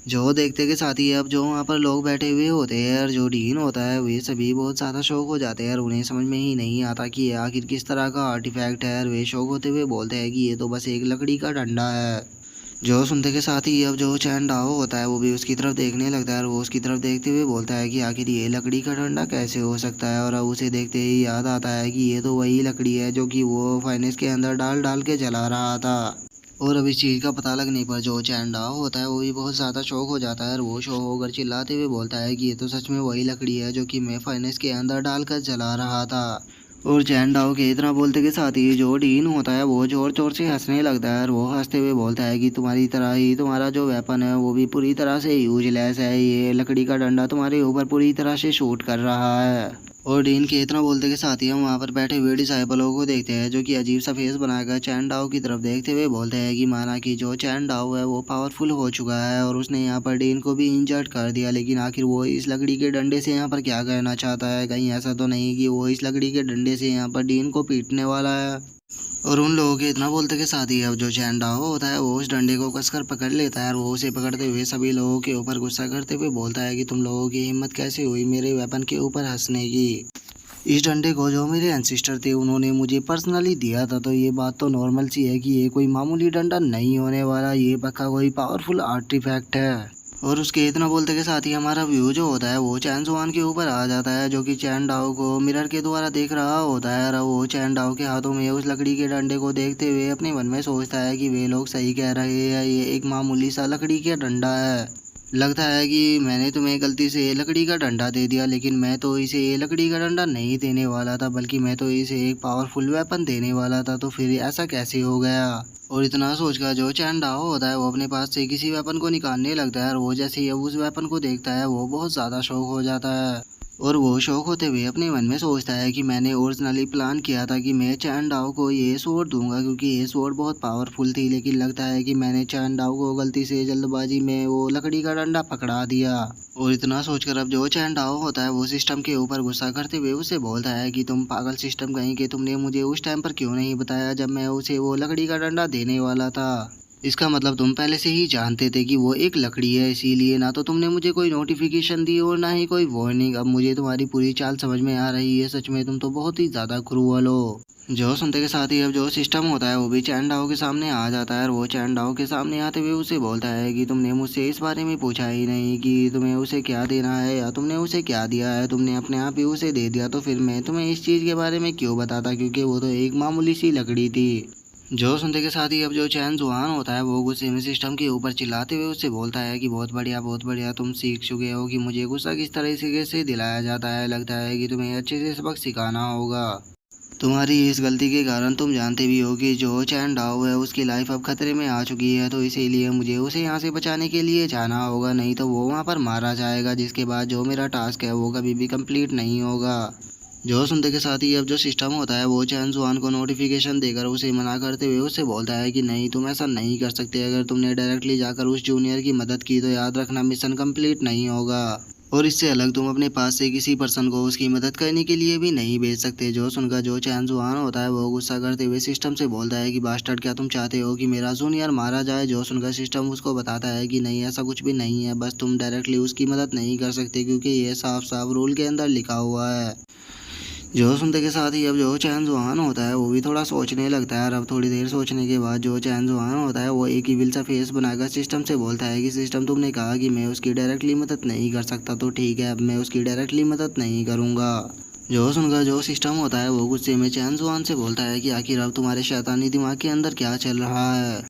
जो देखते के साथ ही अब जो वहाँ पर लोग बैठे हुए होते हैं और जो डीन होता है वे सभी बहुत ज़्यादा शौक हो जाते हैं और उन्हें समझ में ही नहीं आता कि ये आखिर किस तरह का आर्टिफैक्ट है। और वे शौक होते हुए बोलते हैं कि ये तो बस एक लकड़ी का डंडा है। जो सुनते के साथ ही अब जो चैन डाओ होता है वो भी उसकी तरफ देखने लगता है और वो उसकी तरफ देखते हुए बोलता है कि आखिर ये लकड़ी का डंडा कैसे हो सकता है। और अब उसे देखते ही याद आता है कि ये तो वही लकड़ी है जो कि वो फाइनेंस के अंदर डाल डाल के जला रहा था। और अब इस चीज़ का पता लगने पर जो चैन डाओ होता है वो भी बहुत ज़्यादा शौक हो जाता है और वो शौक होकर चिल्लाते हुए बोलता है कि ये तो सच में वही लकड़ी है जो कि मैं फाइनेंस के अंदर डालकर जला रहा था। और चैन डाओ के इतना बोलते के साथ ही जो डीन होता है वो जोर जोर से हंसने लगता है और वो हंसते हुए बोलता है कि तुम्हारी तरह ही तुम्हारा जो वेपन है वो भी पूरी तरह से यूजलेस है, ये लकड़ी का डंडा तुम्हारे ऊपर पूरी तरह से शूट कर रहा है। और डीन के इतना बोलते के साथ ही हम वहाँ पर बैठे हुए डिसाइबलों को देखते हैं जो कि अजीब सा फेस बनाकर चैन डाओ की तरफ देखते हुए बोलते हैं कि माना कि जो चैन डाओ है वो पावरफुल हो चुका है और उसने यहाँ पर डीन को भी इंजर्ड कर दिया, लेकिन आखिर वो इस लकड़ी के डंडे से यहाँ पर क्या कहना चाहता है। कहीं ऐसा तो नहीं कि वो इस लकड़ी के डंडे से यहाँ पर डीन को पीटने वाला है। और उन लोगों के इतना बोलते के साथ ही अब जो चैन डाओ होता है वो उस डंडे को कसकर पकड़ लेता है और वो उसे पकड़ते हुए सभी लोगों के ऊपर गुस्सा करते हुए बोलता है कि तुम लोगों की हिम्मत कैसे हुई मेरे वेपन के ऊपर हंसने की। इस डंडे को जो मेरे एंसिस्टर थे उन्होंने मुझे पर्सनली दिया था, तो ये बात तो नॉर्मल सी है कि ये कोई मामूली डंडा नहीं होने वाला, ये पक्का कोई पावरफुल आर्टिफैक्ट है। और उसके इतना बोलते के साथ ही हमारा व्यू जो होता है वो चैन जुआन के ऊपर आ जाता है जो कि चैन डाओ को मिरर के द्वारा देख रहा होता है और वो चैन डाओ के हाथों में उस लकड़ी के डंडे को देखते हुए अपने मन में सोचता है कि वे लोग सही कह रहे हैं, ये एक मामूली सा लकड़ी का डंडा है। लगता है कि मैंने तुम्हें गलती से लकड़ी का डंडा दे दिया, लेकिन मैं तो इसे लकड़ी का डंडा नहीं देने वाला था बल्कि मैं तो इसे एक पावरफुल वेपन देने वाला था, तो फिर ऐसा कैसे हो गया। और इतना सोचकर जो चैन डाओ होता है वो अपने पास से किसी वेपन को निकालने लगता है और वो जैसे ही अब उस वेपन को देखता है वो बहुत ज़्यादा शौक हो जाता है। और वो शौक होते हुए अपने मन में सोचता है कि मैंने ओरिजिनली प्लान किया था कि मैं चैन डाओ को ये स्वॉर्ड दूंगा क्योंकि ये स्वॉर्ड बहुत पावरफुल थी, लेकिन लगता है कि मैंने चैन डाओ को गलती से जल्दबाजी में वो लकड़ी का डंडा पकड़ा दिया। और इतना सोचकर अब जो चैन डाओ होता है वो सिस्टम के ऊपर गुस्सा करते हुए उसे बोलता है कि तुम पागल सिस्टम कहीं कि तुमने मुझे उस टाइम पर क्यों नहीं बताया जब मैं उसे वो लकड़ी का डंडा देने वाला था। इसका मतलब तुम पहले से ही जानते थे कि वो एक लकड़ी है, इसीलिए ना तो तुमने मुझे कोई नोटिफिकेशन दी और ना ही कोई वार्निंग। अब मुझे तुम्हारी पूरी चाल समझ में आ रही है, सच में तुम तो बहुत ही ज़्यादा क्रूअल हो। जो सुनते के साथ ही अब जो सिस्टम होता है वो भी चैन डाओ के सामने आ जाता है और वो चैन डाओ के सामने आते हुए उसे बोलता है कि तुमने मुझसे इस बारे में पूछा ही नहीं कि तुम्हें उसे क्या देना है या तुमने उसे क्या दिया है, तुमने अपने आप ही उसे दे दिया, तो फिर मैं तुम्हें इस चीज़ के बारे में क्यों बताता, क्योंकि वो तो एक मामूली सी लकड़ी थी। जो सुनते के साथ ही अब जो चैन जुआन होता है वो गुस्से में सिस्टम के ऊपर चिल्लाते हुए उससे बोलता है कि बहुत बढ़िया तुम सीख चुके हो कि मुझे गुस्सा किस तरह से दिलाया जाता है। लगता है कि तुम्हें अच्छे से सबक सिखाना होगा। तुम्हारी इस गलती के कारण तुम जानते भी हो कि जो चैन डाओ है उसकी लाइफ अब खतरे में आ चुकी है, तो इसीलिए मुझे उसे यहाँ से बचाने के लिए जाना होगा, नहीं तो वो वहाँ पर मारा जाएगा, जिसके बाद जो मेरा टास्क है वो कभी भी कंप्लीट नहीं होगा। जो सुनते के साथ ही अब जो सिस्टम होता है वो चैन जुआन को नोटिफिकेशन देकर उसे मना करते हुए उससे बोलता है कि नहीं, तुम ऐसा नहीं कर सकते। अगर तुमने डायरेक्टली जाकर उस जूनियर की मदद की तो याद रखना मिशन कंप्लीट नहीं होगा, और इससे अलग तुम अपने पास से किसी पर्सन को उसकी मदद करने के लिए भी नहीं भेज सकते। जो सुनकर जो चैन जुआन होता है वो गुस्सा करते हुए सिस्टम से बोलता है कि बास्टर्ड, क्या तुम चाहते हो कि मेरा जूनियर मारा जाए। जो सुनकर सिस्टम उसको बताता है कि नहीं, ऐसा कुछ भी नहीं है, बस तुम डायरेक्टली उसकी मदद नहीं कर सकते क्योंकि ये साफ साफ रूल के अंदर लिखा हुआ है। जो सुनते के साथ ही अब जो चैन जुआन होता है वो भी थोड़ा सोचने लगता है और अब थोड़ी देर सोचने के बाद जो चैन जुआन होता है वो एक इविल सा फेस बनाकर सिस्टम से बोलता है कि सिस्टम, तुमने कहा कि मैं उसकी डायरेक्टली मदद नहीं कर सकता, तो ठीक है, अब मैं उसकी डायरेक्टली मदद नहीं करूँगा। जो सुनकर जो सिस्टम होता है वो गुस्से में चैन जुआन से बोलता है कि आखिर अब तुम्हारे शैतानी दिमाग के अंदर क्या चल रहा है।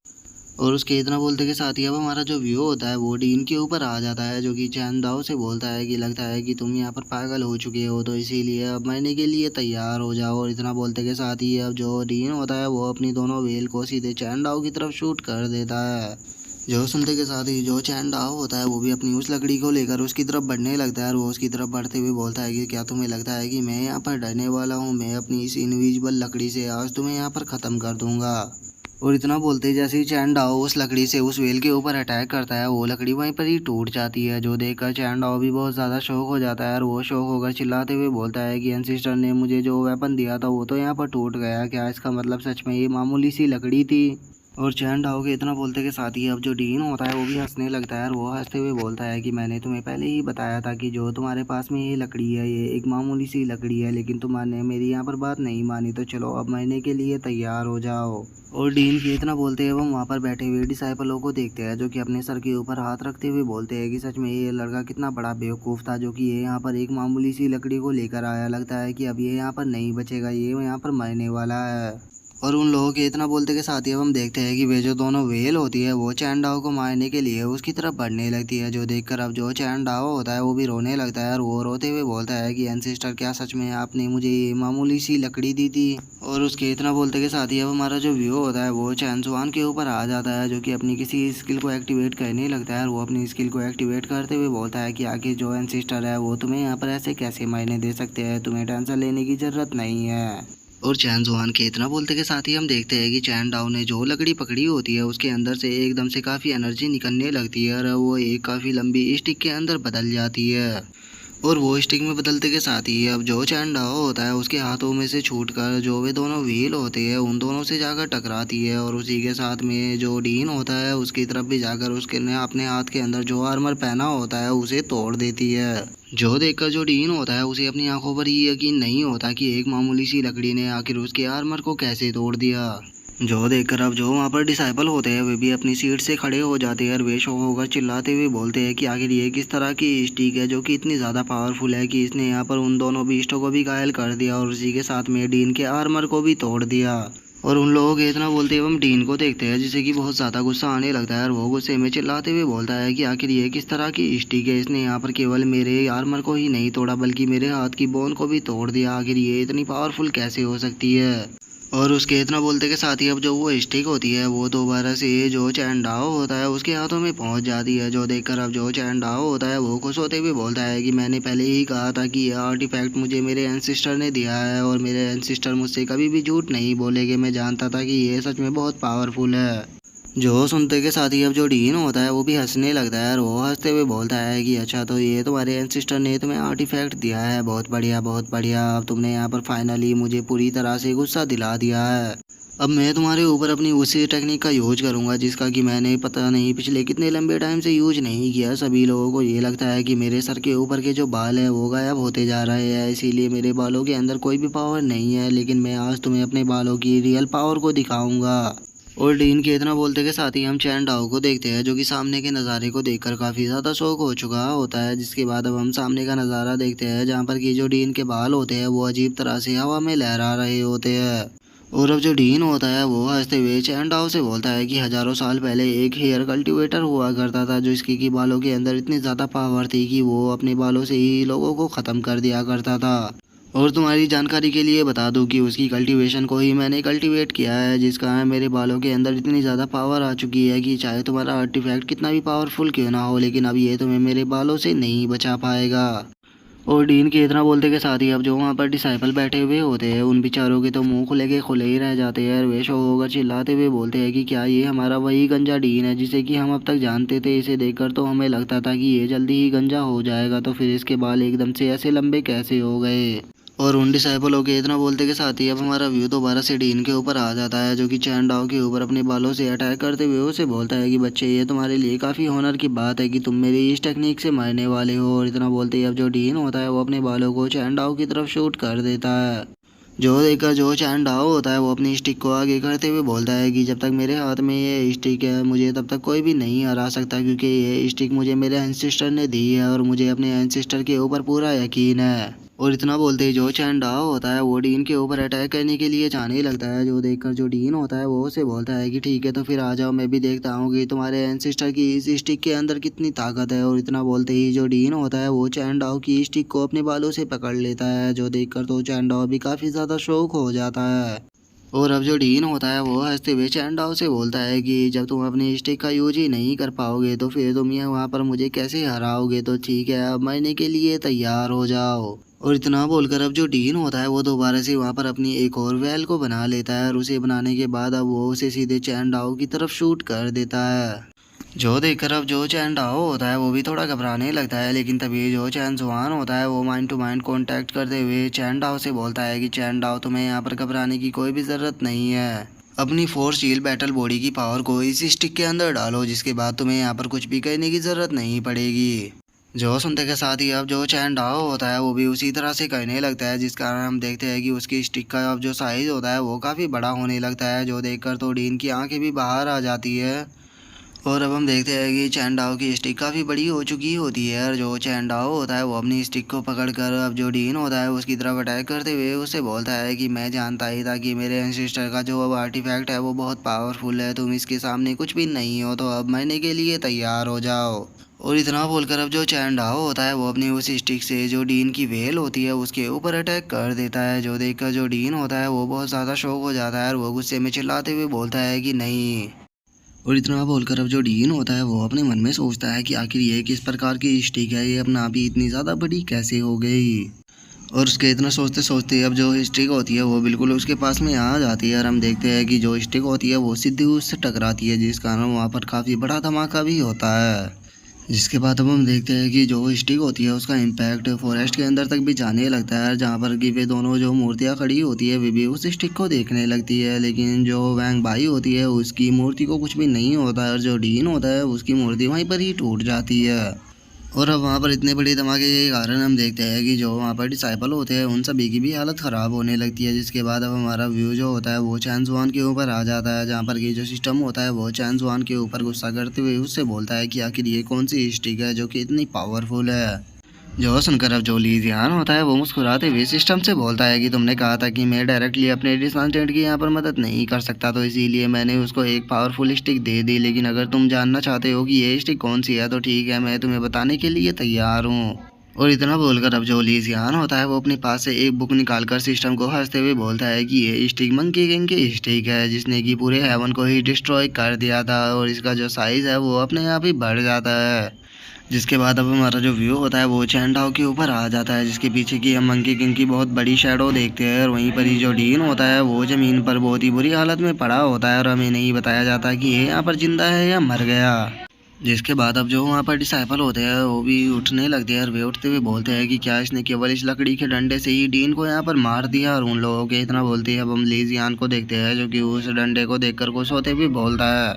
और उसके इतना बोलते के साथ ही अब हमारा जो व्यू होता है वो डीन के ऊपर आ जाता है, जो कि चैन दाओ से बोलता है कि लगता है कि तुम यहाँ पर पागल हो चुके हो, तो इसीलिए अब मरने के लिए तैयार हो जाओ। और इतना बोलते के साथ ही अब जो डीन होता है वो अपनी दोनों व्हेल को सीधे चैन दाओ की तरफ शूट कर देता है। जो सुनते के साथ ही जो चैन डाओ होता है वो भी अपनी उस लकड़ी को लेकर उसकी तरफ बढ़ने लगता है, और वो उसकी तरफ बढ़ते हुए बोलता है कि क्या तुम्हें लगता है कि मैं यहाँ पर डरने वाला हूँ? मैं अपनी इस इनविजिबल लकड़ी से आज तुम्हें यहाँ पर ख़त्म कर दूंगा। और इतना बोलते ही जैसे ही चैन डाओ उस लकड़ी से उस व्हेल के ऊपर अटैक करता है, वो लकड़ी वहीं पर ही टूट जाती है। जो देखकर चैन डाओ भी बहुत ज़्यादा शौक हो जाता है, और वो शौक होकर चिल्लाते हुए बोलता है कि एंसिस्टर ने मुझे जो वेपन दिया था वो तो यहाँ पर टूट गया, क्या इसका मतलब सच में ये मामूली सी लकड़ी थी? और चैन डाओ के इतना बोलते के साथ ही अब जो डीन होता है वो भी हंसने लगता है, और वो हंसते हुए बोलता है कि मैंने तुम्हें पहले ही बताया था कि जो तुम्हारे पास में ये लकड़ी है ये एक मामूली सी लकड़ी है, लेकिन तुमने मेरी यहाँ पर बात नहीं मानी, तो चलो अब मरने के लिए तैयार हो जाओ। और डीन के इतना बोलते हुए हम वहाँ पर बैठे हुए डिसाइपलों को देखते हैं, जो कि अपने सर के ऊपर हाथ रखते हुए बोलते हैं कि सच में ये लड़का कितना बड़ा बेवकूफ़ था, जो कि ये यहाँ पर एक मामूली सी लकड़ी को लेकर आया। लगता है कि अब ये यहाँ पर नहीं बचेगा, ये यहाँ पर मरने वाला है। और उन लोगों के इतना बोलते के साथ ही अब हम देखते हैं कि वे जो दोनों व्हेल होती है वो चैन डाओ को मारने के लिए उसकी तरफ बढ़ने लगती है। जो देखकर अब जो चैन डाओ होता है वो भी रोने लगता है, और वो रोते हुए बोलता है कि एंसेस्टर क्या सच में आपने मुझे ये मामूली सी लकड़ी दी थी? और उसके इतना बोलते के साथ ही अब हमारा जो व्यू होता है वो चैन सुआन के ऊपर आ जाता है, जो कि अपनी किसी स्किल को एक्टिवेट करने लगता है, और वो अपनी स्किल को एक्टिवेट करते हुए बोलता है कि आखिर जो एंसेस्टर है वो तुम्हें यहाँ पर ऐसे कैसे मारने दे सकते हैं, तुम्हें टेंशन लेने की ज़रूरत नहीं है। और चैन जुआन के इतना बोलते के साथ ही हम देखते हैं कि चैन डाओ ने जो लकड़ी पकड़ी होती है उसके अंदर से एकदम से काफ़ी एनर्जी निकलने लगती है, और वो एक काफ़ी लंबी स्टिक के अंदर बदल जाती है। और वो स्टिक में बदलते के साथ ही अब जो चैन डाओ होता है उसके हाथों में से छूटकर जो वे दोनों व्हील होते हैं उन दोनों से जाकर टकराती है, और उसी के साथ में जो डीन होता है उसकी तरफ भी जाकर उसके ने अपने हाथ के अंदर जो आर्मर पहना होता है उसे तोड़ देती है। जो देखकर जो डीन होता है उसे अपनी आंखों पर ही यकीन नहीं होता कि एक मामूली सी लकड़ी ने आखिर उसके आर्मर को कैसे तोड़ दिया। जो देखकर अब जो वहाँ पर डिसाइपल होते हैं वे भी अपनी सीट से खड़े हो जाते हैं, और वे शौक होकर चिल्लाते हुए बोलते हैं कि आखिर ये किस तरह की स्टिक है जो कि इतनी ज़्यादा पावरफुल है कि इसने यहाँ पर उन दोनों बीस्टों को भी घायल कर दिया, और उसी के साथ में डीन के आर्मर को भी तोड़ दिया। और उन लोगों के इतना बोलते हुए हम डीन को देखते हैं जिसे कि बहुत ज़्यादा गुस्सा आने लगता है, और वो गुस्से में चिल्लाते हुए बोलता है कि आखिर ये किस तरह की स्टिक है, इसने यहाँ पर केवल मेरे आर्मर को ही नहीं तोड़ा बल्कि मेरे हाथ की बोन को भी तोड़ दिया, आखिर ये इतनी पावरफुल कैसे हो सकती है? और उसके इतना बोलते के साथ ही अब जो वो स्टिक होती है वो दोबारा से जो चैन डाओ होता है उसके हाथों में पहुंच जाती है। जो देखकर अब जो चैन डाओ होता है वो खुश होते हुए बोलता है कि मैंने पहले ही कहा था कि यह आर्टिफैक्ट मुझे मेरे एंसिस्टर ने दिया है, और मेरे एंसिस्टर मुझसे कभी भी झूठ नहीं बोलेंगे। मैं जानता था कि ये सच में बहुत पावरफुल है। जो सुनते के साथ ही अब जो डीन होता है वो भी हंसने लगता है, और वो हंसते हुए बोलता है कि अच्छा तो ये तुम्हारे एंसिस्टर ने तुम्हें आर्टिफैक्ट दिया है, बहुत बढ़िया बहुत बढ़िया। अब तुमने यहाँ पर फाइनली मुझे पूरी तरह से गुस्सा दिला दिया है। अब मैं तुम्हारे ऊपर अपनी उसी टेक्निक का यूज करूंगा जिसका कि मैंने पता नहीं पिछले कितने लंबे टाइम से यूज नहीं किया। सभी लोगों को ये लगता है कि मेरे सर के ऊपर के जो बाल है वो गायब होते जा रहे हैं, इसीलिए मेरे बालों के अंदर कोई भी पावर नहीं है, लेकिन मैं आज तुम्हें अपने बालों की रियल पावर को दिखाऊंगा। और डीन के इतना बोलते के साथ ही हम चैन डाओ को देखते हैं, जो कि सामने के नज़ारे को देखकर काफ़ी ज़्यादा शौक हो चुका होता है। जिसके बाद अब हम सामने का नज़ारा देखते हैं जहाँ पर कि जो डीन के बाल होते हैं वो अजीब तरह से हवा में लहरा रहे होते हैं। और अब जो डीन होता है वो हंसते हुए चैन डाओ से बोलता है कि हज़ारों साल पहले एक हेयर कल्टीवेटर हुआ करता था, जो इसकी की बालों के अंदर इतनी ज़्यादा पावर थी कि वो अपने बालों से ही लोगों को ख़त्म कर दिया करता था। और तुम्हारी जानकारी के लिए बता दूं कि उसकी कल्टीवेशन को ही मैंने कल्टीवेट किया है, जिस कारण मेरे बालों के अंदर इतनी ज़्यादा पावर आ चुकी है कि चाहे तुम्हारा आर्टिफैक्ट कितना भी पावरफुल क्यों ना हो, लेकिन अब ये तुम्हें मेरे बालों से नहीं बचा पाएगा। और डीन के इतना बोलते के साथ ही अब जो वहाँ पर डिसाइपल बैठे हुए होते हैं उन बेचारों के तो मुंह खुले के खुले ही रह जाते हैं, और वे शौक होकर चिल्लाते हुए बोलते हैं कि क्या ये हमारा वही गंजा डीन है जिसे कि हम अब तक जानते थे? इसे देखकर तो हमें लगता था कि ये जल्दी ही गंजा हो जाएगा, तो फिर इसके बाल एकदम से ऐसे लंबे कैसे हो गए? और उन डिसाइपलों के इतना बोलते के साथ ही अब हमारा व्यू दोबारा से डीन के ऊपर आ जाता है, जो कि चैन डाओ के ऊपर अपने बालों से अटैक करते हुए उसे बोलता है कि बच्चे ये तुम्हारे लिए काफ़ी ऑनर की बात है कि तुम मेरी इस टेक्निक से मरने वाले हो। और इतना बोलते ही अब जो डीन होता है वो अपने बालों को चैन डाओ की तरफ शूट कर देता है। जो देखकर जो चैन डाओ होता है वो अपनी स्टिक को आगे करते हुए बोलता है कि जब तक मेरे हाथ में ये स्टिक है मुझे तब तक कोई भी नहीं हरा सकता, क्योंकि ये स्टिक मुझे मेरे एंसिस्टर ने दी है और मुझे अपने एंसिस्टर के ऊपर पूरा यकीन है। और इतना बोलते ही जो चैन डाओ होता है वो डीन के ऊपर अटैक करने के लिए जाने लगता है। जो देखकर जो डीन होता है वो उसे बोलता है कि ठीक है तो फिर आ जाओ, मैं भी देखता हूँ कि तुम्हारे एंसेस्टर की इस स्टिक के अंदर कितनी ताकत है। और इतना बोलते ही जो डीन होता है वो चैन डाओ की स्टिक को अपने बालों से पकड़ लेता है। जो देखकर तो चैन डाओ भी काफ़ी ज़्यादा शौक हो जाता है। और अब जो डीन होता है वो हंसते हुए चैन डाओ से बोलता है कि जब तुम अपनी स्टिक का यूज ही नहीं कर पाओगे तो फिर तुम यहाँ वहाँ पर मुझे कैसे हराओगे, तो ठीक है अब मरने के लिए तैयार हो जाओ। और इतना बोलकर अब जो डीन होता है वो दोबारा से वहाँ पर अपनी एक और वेल को बना लेता है। और उसे बनाने के बाद अब वो उसे सीधे चैन डाओ की तरफ शूट कर देता है। जो देखकर अब जो चैन डाओ होता है वो भी थोड़ा घबराने लगता है, लेकिन तभी जो चैन जुआन होता है वो माइंड टू माइंड कांटेक्ट करते हुए चैन डाओ से बोलता है कि चैन डाओ तुम्हें यहाँ पर घबराने की कोई भी ज़रूरत नहीं है। अपनी फोर्स शील्ड बैटल बॉडी की पावर को इस स्टिक के अंदर डालो, जिसके बाद तुम्हें यहाँ पर कुछ भी करने की ज़रूरत नहीं पड़ेगी। जो सुनते के साथ ही अब जो चैन डाओ होता है वो भी उसी तरह से करने लगता है, जिस कारण हम देखते हैं कि उसकी स्टिक का अब जो साइज़ होता है वो काफ़ी बड़ा होने लगता है। जो देखकर तो डीन की आंखें भी बाहर आ जाती है। और अब हम देखते हैं कि चैन डाओ की स्टिक काफ़ी बड़ी हो चुकी होती है। और जो चैन डाओ होता है वो अपनी स्टिक को पकड़कर अब जो डीन होता है उसकी तरफ अटैक करते हुए उससे बोलता है कि मैं जानता ही था कि मेरे एंसेस्टर का जो अब आर्टिफैक्ट है वो बहुत पावरफुल है, तुम इसके सामने कुछ भी नहीं हो, तो अब मरने के लिए तैयार हो जाओ। और इतना बोलकर अब जो चैन डाओ होता है वो अपनी उस स्टिक से जो डीन की वेल होती है उसके ऊपर अटैक कर देता है। जो देखकर जो डीन होता है वो बहुत ज़्यादा शॉक हो जाता है और वो गुस्से में चिल्लाते हुए बोलता है कि नहीं। और इतना बोलकर अब जो डीन होता है वो अपने मन में सोचता है कि आखिर ये किस प्रकार की स्टिक है, ये अपना आप ही इतनी ज़्यादा बड़ी कैसे हो गई। और उसके इतना सोचते सोचते अब जो स्टिक होती है वो बिल्कुल उसके पास में आ जाती है। और हम देखते हैं कि जो स्टिक होती है वो सीधी उससे टकराती है, जिस कारण वहाँ पर काफ़ी बड़ा धमाका भी होता है। जिसके बाद अब हम देखते हैं कि जो स्टिक होती है उसका इम्पैक्ट फॉरेस्ट के अंदर तक भी जाने लगता है, जहाँ पर कि वे दोनों जो मूर्तियाँ खड़ी होती है वे भी उस स्टिक को देखने लगती है। लेकिन जो वैंग बाई होती है उसकी मूर्ति को कुछ भी नहीं होता है और जो डीन होता है उसकी मूर्ति वहीं पर ही टूट जाती है। और अब वहाँ पर इतने बड़े धमाके के कारण हम देखते हैं कि जो वहाँ पर डिसाइपल होते हैं उन सभी की भी हालत ख़राब होने लगती है। जिसके बाद अब हमारा व्यू जो होता है वो चैन जुआन के ऊपर आ जाता है, जहाँ पर कि जो सिस्टम होता है वो चैन जुआन के ऊपर गुस्सा करते हुए उससे बोलता है कि आखिर ये कौन सी स्टिक है जो कि इतनी पावरफुल है। जो सुनकर अब जो लीजियान होता है वो मुस्कुराते हुए सिस्टम से बोलता है कि तुमने कहा था कि मैं डायरेक्टली अपने डिसकाउंटेंट की यहाँ पर मदद नहीं कर सकता, तो इसीलिए मैंने उसको एक पावरफुल स्टिक दे दी। लेकिन अगर तुम जानना चाहते हो कि ये स्टिक कौन सी है तो ठीक है, मैं तुम्हें बताने के लिए तैयार हूँ। और इतना बोलकर अब जो लीजियान होता है वो अपने पास से एक बुक निकालकर सिस्टम को हंसते हुए बोलता है कि ये स्टिक मंकी किंग की स्टिक है, जिसने कि पूरे हेवन को ही डिस्ट्रॉय कर दिया था और इसका जो साइज़ है वो अपने आप ही बढ़ जाता है। जिसके बाद अब हमारा जो व्यू होता है वो चैन डाओ के ऊपर आ जाता है, जिसके पीछे की हम मंकी किंग की बहुत बड़ी शैडो देखते हैं। और वहीं पर ही जो डीन होता है वो ज़मीन पर बहुत ही बुरी हालत में पड़ा होता है और हमें नहीं बताया जाता कि ये यहाँ पर जिंदा है या मर गया। जिसके बाद अब जो वहाँ पर डिसाइपल होते हैं वो भी उठने लगते हैं और वे उठते हुए बोलते हैं कि क्या इसने केवल इस लकड़ी के डंडे से ही डीन को यहाँ पर मार दिया। और उन लोगों के इतना बोलते हैं अब हम लीजियान को देखते हैं जो कि उस डंडे को देखकर खुश होते हुए बोलता है,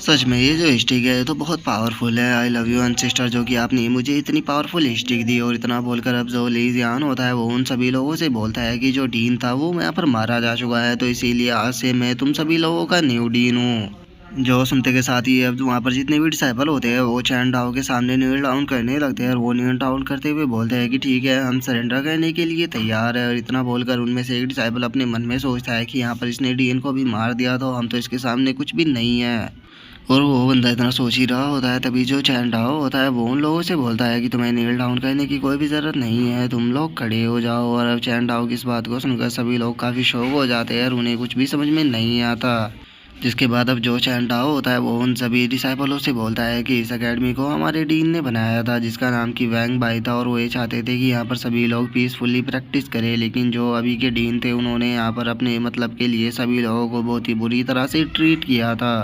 सच में ये जो स्टिक है ये तो बहुत पावरफुल है, आई लव यू अनसिस्टर, जो कि आपने मुझे इतनी पावरफुल स्टिक दी। और इतना बोलकर अब जो लीजियान होता है वो उन सभी लोगों से बोलता है कि जो डीन था वो यहाँ पर मारा जा चुका है, तो इसीलिए आज से मैं तुम सभी लोगों का न्यू डीन हूँ। जो सुनते के साथ ही अब वहाँ पर जितने भी डिसाइपल होते हैं वो चैन डाओ के सामने नील डाउन करने लगते हैं और वो नील डाउन करते हुए बोलते हैं कि ठीक है हम सरेंडर करने के लिए तैयार है। और इतना बोलकर उनमें से एक डिसाइपल अपने मन में सोचता है कि यहाँ पर इसने डीन को भी मार दिया तो हम तो इसके सामने कुछ भी नहीं है। और वो बंदा इतना सोच ही रहा होता है तभी जो चैन डाओ होता है वो उन लोगों से बोलता है कि तुम्हें नील डाउन करने की कोई भी ज़रूरत नहीं है, तुम लोग खड़े हो जाओ। और अब चैन डाओ की इस बात को सुनकर सभी लोग काफ़ी शौक हो जाते हैं और उन्हें कुछ भी समझ में नहीं आता। जिसके बाद अब जो चैन डाओ होता है वो उन सभी डिसाइपलों से बोलता है कि इस एकेडमी को हमारे डीन ने बनाया था, जिसका नाम कि वैंग बाई था, और वो ये चाहते थे कि यहाँ पर सभी लोग पीसफुली प्रैक्टिस करें। लेकिन जो अभी के डीन थे उन्होंने यहाँ पर अपने मतलब के लिए सभी लोगों को बहुत ही बुरी तरह से ट्रीट किया था।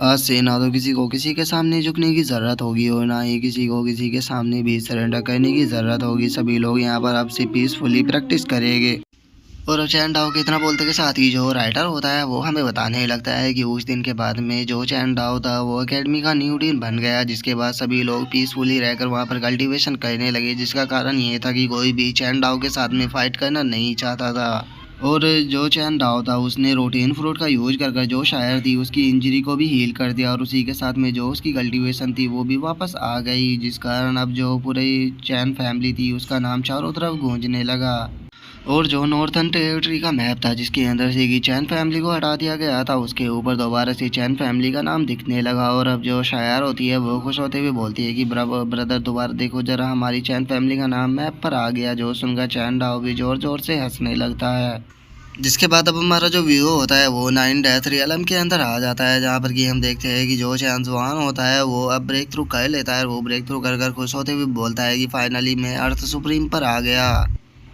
आज से ना तो किसी को किसी के सामने झुकने की ज़रूरत होगी और ना ही किसी को किसी के सामने भी सरेंडर करने की ज़रूरत होगी। सभी लोग यहाँ पर आपसे पीसफुली प्रैक्टिस करेंगे। और अब चैन डाओ के इतना बोलते के साथ ही जो राइटर होता है वो हमें बताने लगता है कि उस दिन के बाद में जो चैन डाओ था वो एकेडमी का न्यू डीन बन गया, जिसके बाद सभी लोग पीसफुली रहकर वहाँ पर कल्टीवेशन करने लगे, जिसका कारण ये था कि कोई भी चैन डाओ के साथ में फाइट करना नहीं चाहता था। और जो चैन राव था उसने रोटेन फ्रूट का यूज कर कर जो शायर थी उसकी इंजरी को भी हील कर दिया, और उसी के साथ में जो उसकी कल्टीवेशन थी वो भी वापस आ गई, जिस कारण अब जो पूरी चैन फैमिली थी उसका नाम चारों तरफ गूंजने लगा। और जो नॉर्थन टेरिटरी का मैप था जिसके अंदर से कि चैन फैमिली को हटा दिया गया था, उसके ऊपर दोबारा से चैन फैमिली का नाम दिखने लगा। और अब जो शायर होती है वो खुश होते हुए बोलती है कि ब्रदर दोबारा देखो जरा, हमारी चैन फैमिली का नाम मैप पर आ गया। जो सुनकर चैन डाओ भी जोर जोर से हंसने लगता है। जिसके बाद अब हमारा जो व्यू होता है वो 9 डेथ रियलम के अंदर आ जाता है, जहाँ पर कि हम देखते हैं कि जो चैन जुआन होता है वो अब ब्रेक थ्रू कर लेता है। वो ब्रेक थ्रू कर कर खुश होते हुए बोलता है कि फाइनली मैं अर्थ सुप्रीम पर आ गया,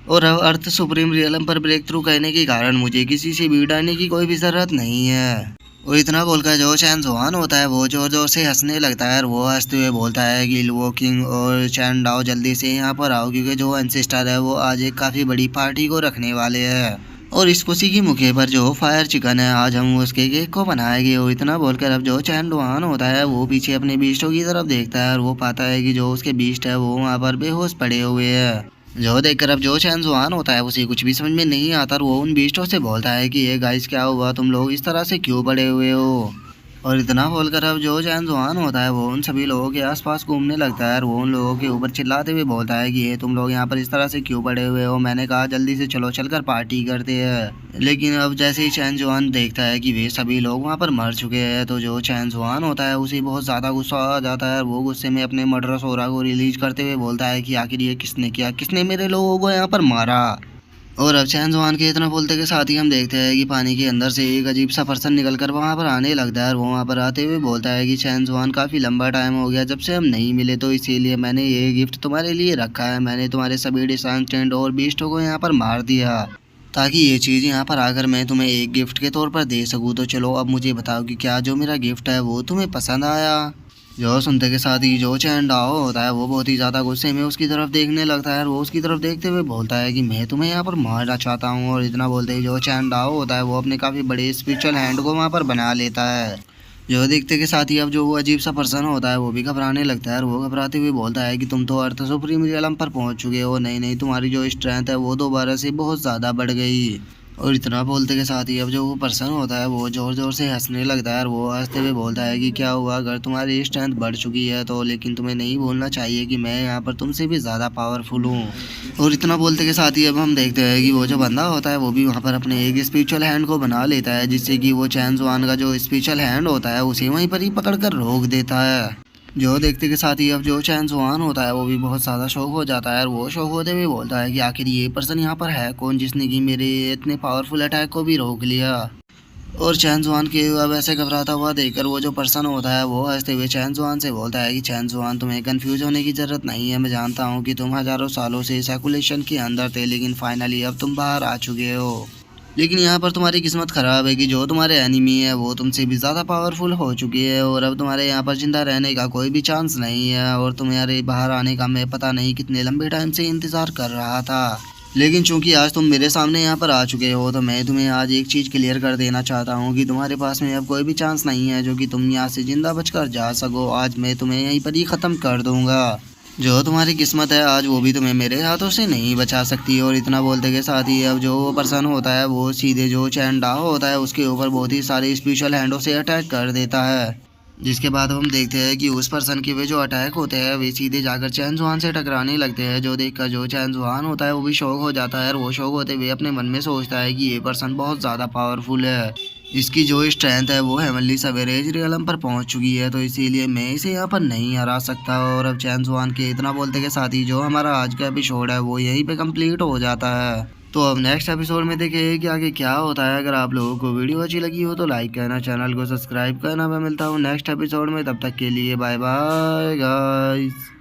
और अब अर्थ सुप्रीम रियलम पर ब्रेक थ्रू करने के कारण मुझे किसी से भी डरने की कोई भी ज़रूरत नहीं है। और इतना बोलकर जो चैन जुआन होता है वो जोर जोर से हंसने लगता है, और वो हंसते हुए बोलता है कि लुओ किंग और चैन डाओ जल्दी से यहाँ पर आओ, क्योंकि जो एंसेस्टर है वो आज एक काफ़ी बड़ी पार्टी को रखने वाले हैं, और इस खुशी की मौके पर जो फायर चिकन है आज हम उसके केक को बनाएंगे। और इतना बोलकर अब जो चैन डुआन होता है वो पीछे अपने बीस्टों की तरफ देखता है, और वो पाता है कि जो उसके बीस्ट है वो वहाँ पर बेहोश पड़े हुए हैं। जो देखकर अब जो चैन जुआन होता है उसे कुछ भी समझ में नहीं आता, और वो उन बीस्टों से बोलता है कि ये गाइस क्या हुआ, तुम लोग इस तरह से क्यों पड़े हुए हो। और इतना बोलकर अब जो चैन जुआन होता है वो उन सभी लोगों के आसपास घूमने लगता है, और वो उन लोगों के ऊपर चिल्लाते हुए बोलता है कि ये तुम लोग यहाँ पर इस तरह से क्यों पड़े हुए हो, मैंने कहा जल्दी से चलो चलकर पार्टी करते हैं। लेकिन अब जैसे ही चैन जुआन देखता है कि वे सभी लोग वहाँ पर मर चुके हैं, तो जो चैन जुआन होता है उसे बहुत ज़्यादा गुस्सा आ जाता है, और वो गुस्से में अपने मर्डरस ऑरा को रिलीज करते हुए बोलता है कि आखिर ये किसने किया, किसने मेरे लोगों को यहाँ पर मारा। और अब चैन जुआन के इतना बोलते के साथ ही हम देखते हैं कि पानी के अंदर से एक अजीब सा पर्सन निकलकर वहाँ पर आने लगता है, और वो वहाँ पर आते हुए बोलता है कि चैन जुआन काफ़ी लंबा टाइम हो गया जब से हम नहीं मिले, तो इसीलिए मैंने ये गिफ्ट तुम्हारे लिए रखा है। मैंने तुम्हारे सभी डिसेंडेंट और बीस्टों को यहाँ पर मार दिया ताकि ये चीज़ यहाँ पर आकर मैं तुम्हें एक गिफ्ट के तौर पर दे सकूँ। तो चलो अब मुझे बताओ कि क्या जो मेरा गिफ्ट है वो तुम्हें पसंद आया। जो सुनते के साथ ही जो चैन डाओ होता है वो बहुत ही ज़्यादा गुस्से में उसकी तरफ देखने लगता है, और वो उसकी तरफ देखते हुए बोलता है कि मैं तुम्हें यहाँ पर मारना चाहता हूँ। और इतना बोलते ही जो चैन डाओ होता है वो अपने काफ़ी बड़े स्पिरिचुअल हैंड को वहाँ पर बना लेता है। जो देखते के साथ ही अब जो वो अजीब सा पर्सन होता है वो भी घबराने लगता है, और वो घबराते हुए बोलता है कि तुम तो अर्थ सुप्रीम रियलम पर पहुँच चुके हो, नहीं नहीं तुम्हारी जो स्ट्रेंथ है वो दोबारा से बहुत ज़्यादा बढ़ गई। और इतना बोलते के साथ ही अब जो वो पर्सन होता है वो ज़ोर ज़ोर से हंसने लगता है, और वो हंसते हुए बोलता है कि क्या हुआ, अगर तुम्हारी स्ट्रेंथ बढ़ चुकी है तो लेकिन तुम्हें नहीं भूलना चाहिए कि मैं यहाँ पर तुमसे भी ज़्यादा पावरफुल हूँ। और इतना बोलते के साथ ही अब हम देखते हैं कि वो जो बंदा होता है वो भी वहाँ पर अपने एक स्पिरिचुअल हैंड को बना लेता है, जिससे कि वो चैन जुआन का जो स्पिरिचुअल हैंड होता है उसे वहीं पर ही पकड़ कर रोक देता है। जो देखते के साथ ही अब जो चैन जुआन होता है वो भी बहुत ज़्यादा शौक हो जाता है, और वो शौक होते हुए बोलता है कि आखिर ये पर्सन यहाँ पर है कौन जिसने कि मेरे इतने पावरफुल अटैक को भी रोक लिया। और चैन जुआन के अब ऐसे घबराता हुआ देखकर वो जो पर्सन होता है वो हंसते हुए चैन जुआन से बोलता है कि चैन जुआन तुम्हें कंफ्यूज होने की ज़रूरत नहीं है, मैं जानता हूँ कि तुम हज़ारों सालों से सर्कुलेशन के अंदर थे, लेकिन फाइनली अब तुम बाहर आ चुके हो। लेकिन यहाँ पर तुम्हारी किस्मत ख़राब है कि जो तुम्हारे एनिमी है वो तुमसे भी ज़्यादा पावरफुल हो चुकी है, और अब तुम्हारे यहाँ पर ज़िंदा रहने का कोई भी चांस नहीं है, और तुम्हारे बाहर आने का मैं पता नहीं कितने लंबे टाइम से इंतज़ार कर रहा था। लेकिन चूंकि आज तुम मेरे सामने यहाँ पर आ चुके हो तो मैं तुम्हें आज एक चीज़ क्लियर कर देना चाहता हूँ कि तुम्हारे पास में अब कोई भी चांस नहीं है जो कि तुम यहाँ से ज़िंदा बचकर जा सको। आज मैं तुम्हें यहीं पर ही ख़त्म कर दूँगा। जो तुम्हारी किस्मत है आज वो भी तुम्हें मेरे हाथों से नहीं बचा सकती। और इतना बोलते के साथ ही अब जो पर्सन होता है वो सीधे जो चैन डाओ होता है उसके ऊपर बहुत ही सारे स्पेशल हैंडों से अटैक कर देता है, जिसके बाद हम देखते हैं कि उस पर्सन के वे जो अटैक होते हैं वे सीधे जाकर चैन जुआन से टकराने लगते हैं। जो देखकर जो चैन जुआन होता है वो भी शौक हो जाता है, और वो शौक होते हुए अपने मन में सोचता है कि ये पर्सन बहुत ज़्यादा पावरफुल है, इसकी जो स्ट्रेंथ है वो हेवनली सवेरेज रियलम पर पहुंच चुकी है, तो इसीलिए मैं इसे यहाँ पर नहीं हरा सकता। और अब चैन जुआन के इतना बोलते के साथ ही जो हमारा आज का एपिसोड है वो यहीं पे कंप्लीट हो जाता है। तो अब नेक्स्ट एपिसोड में देखें कि आगे क्या होता है। अगर आप लोगों को वीडियो अच्छी लगी हो तो लाइक करना, चैनल को सब्सक्राइब करना। मैं मिलता हूँ नेक्स्ट एपिसोड में, तब तक के लिए बाय बाय गाइस।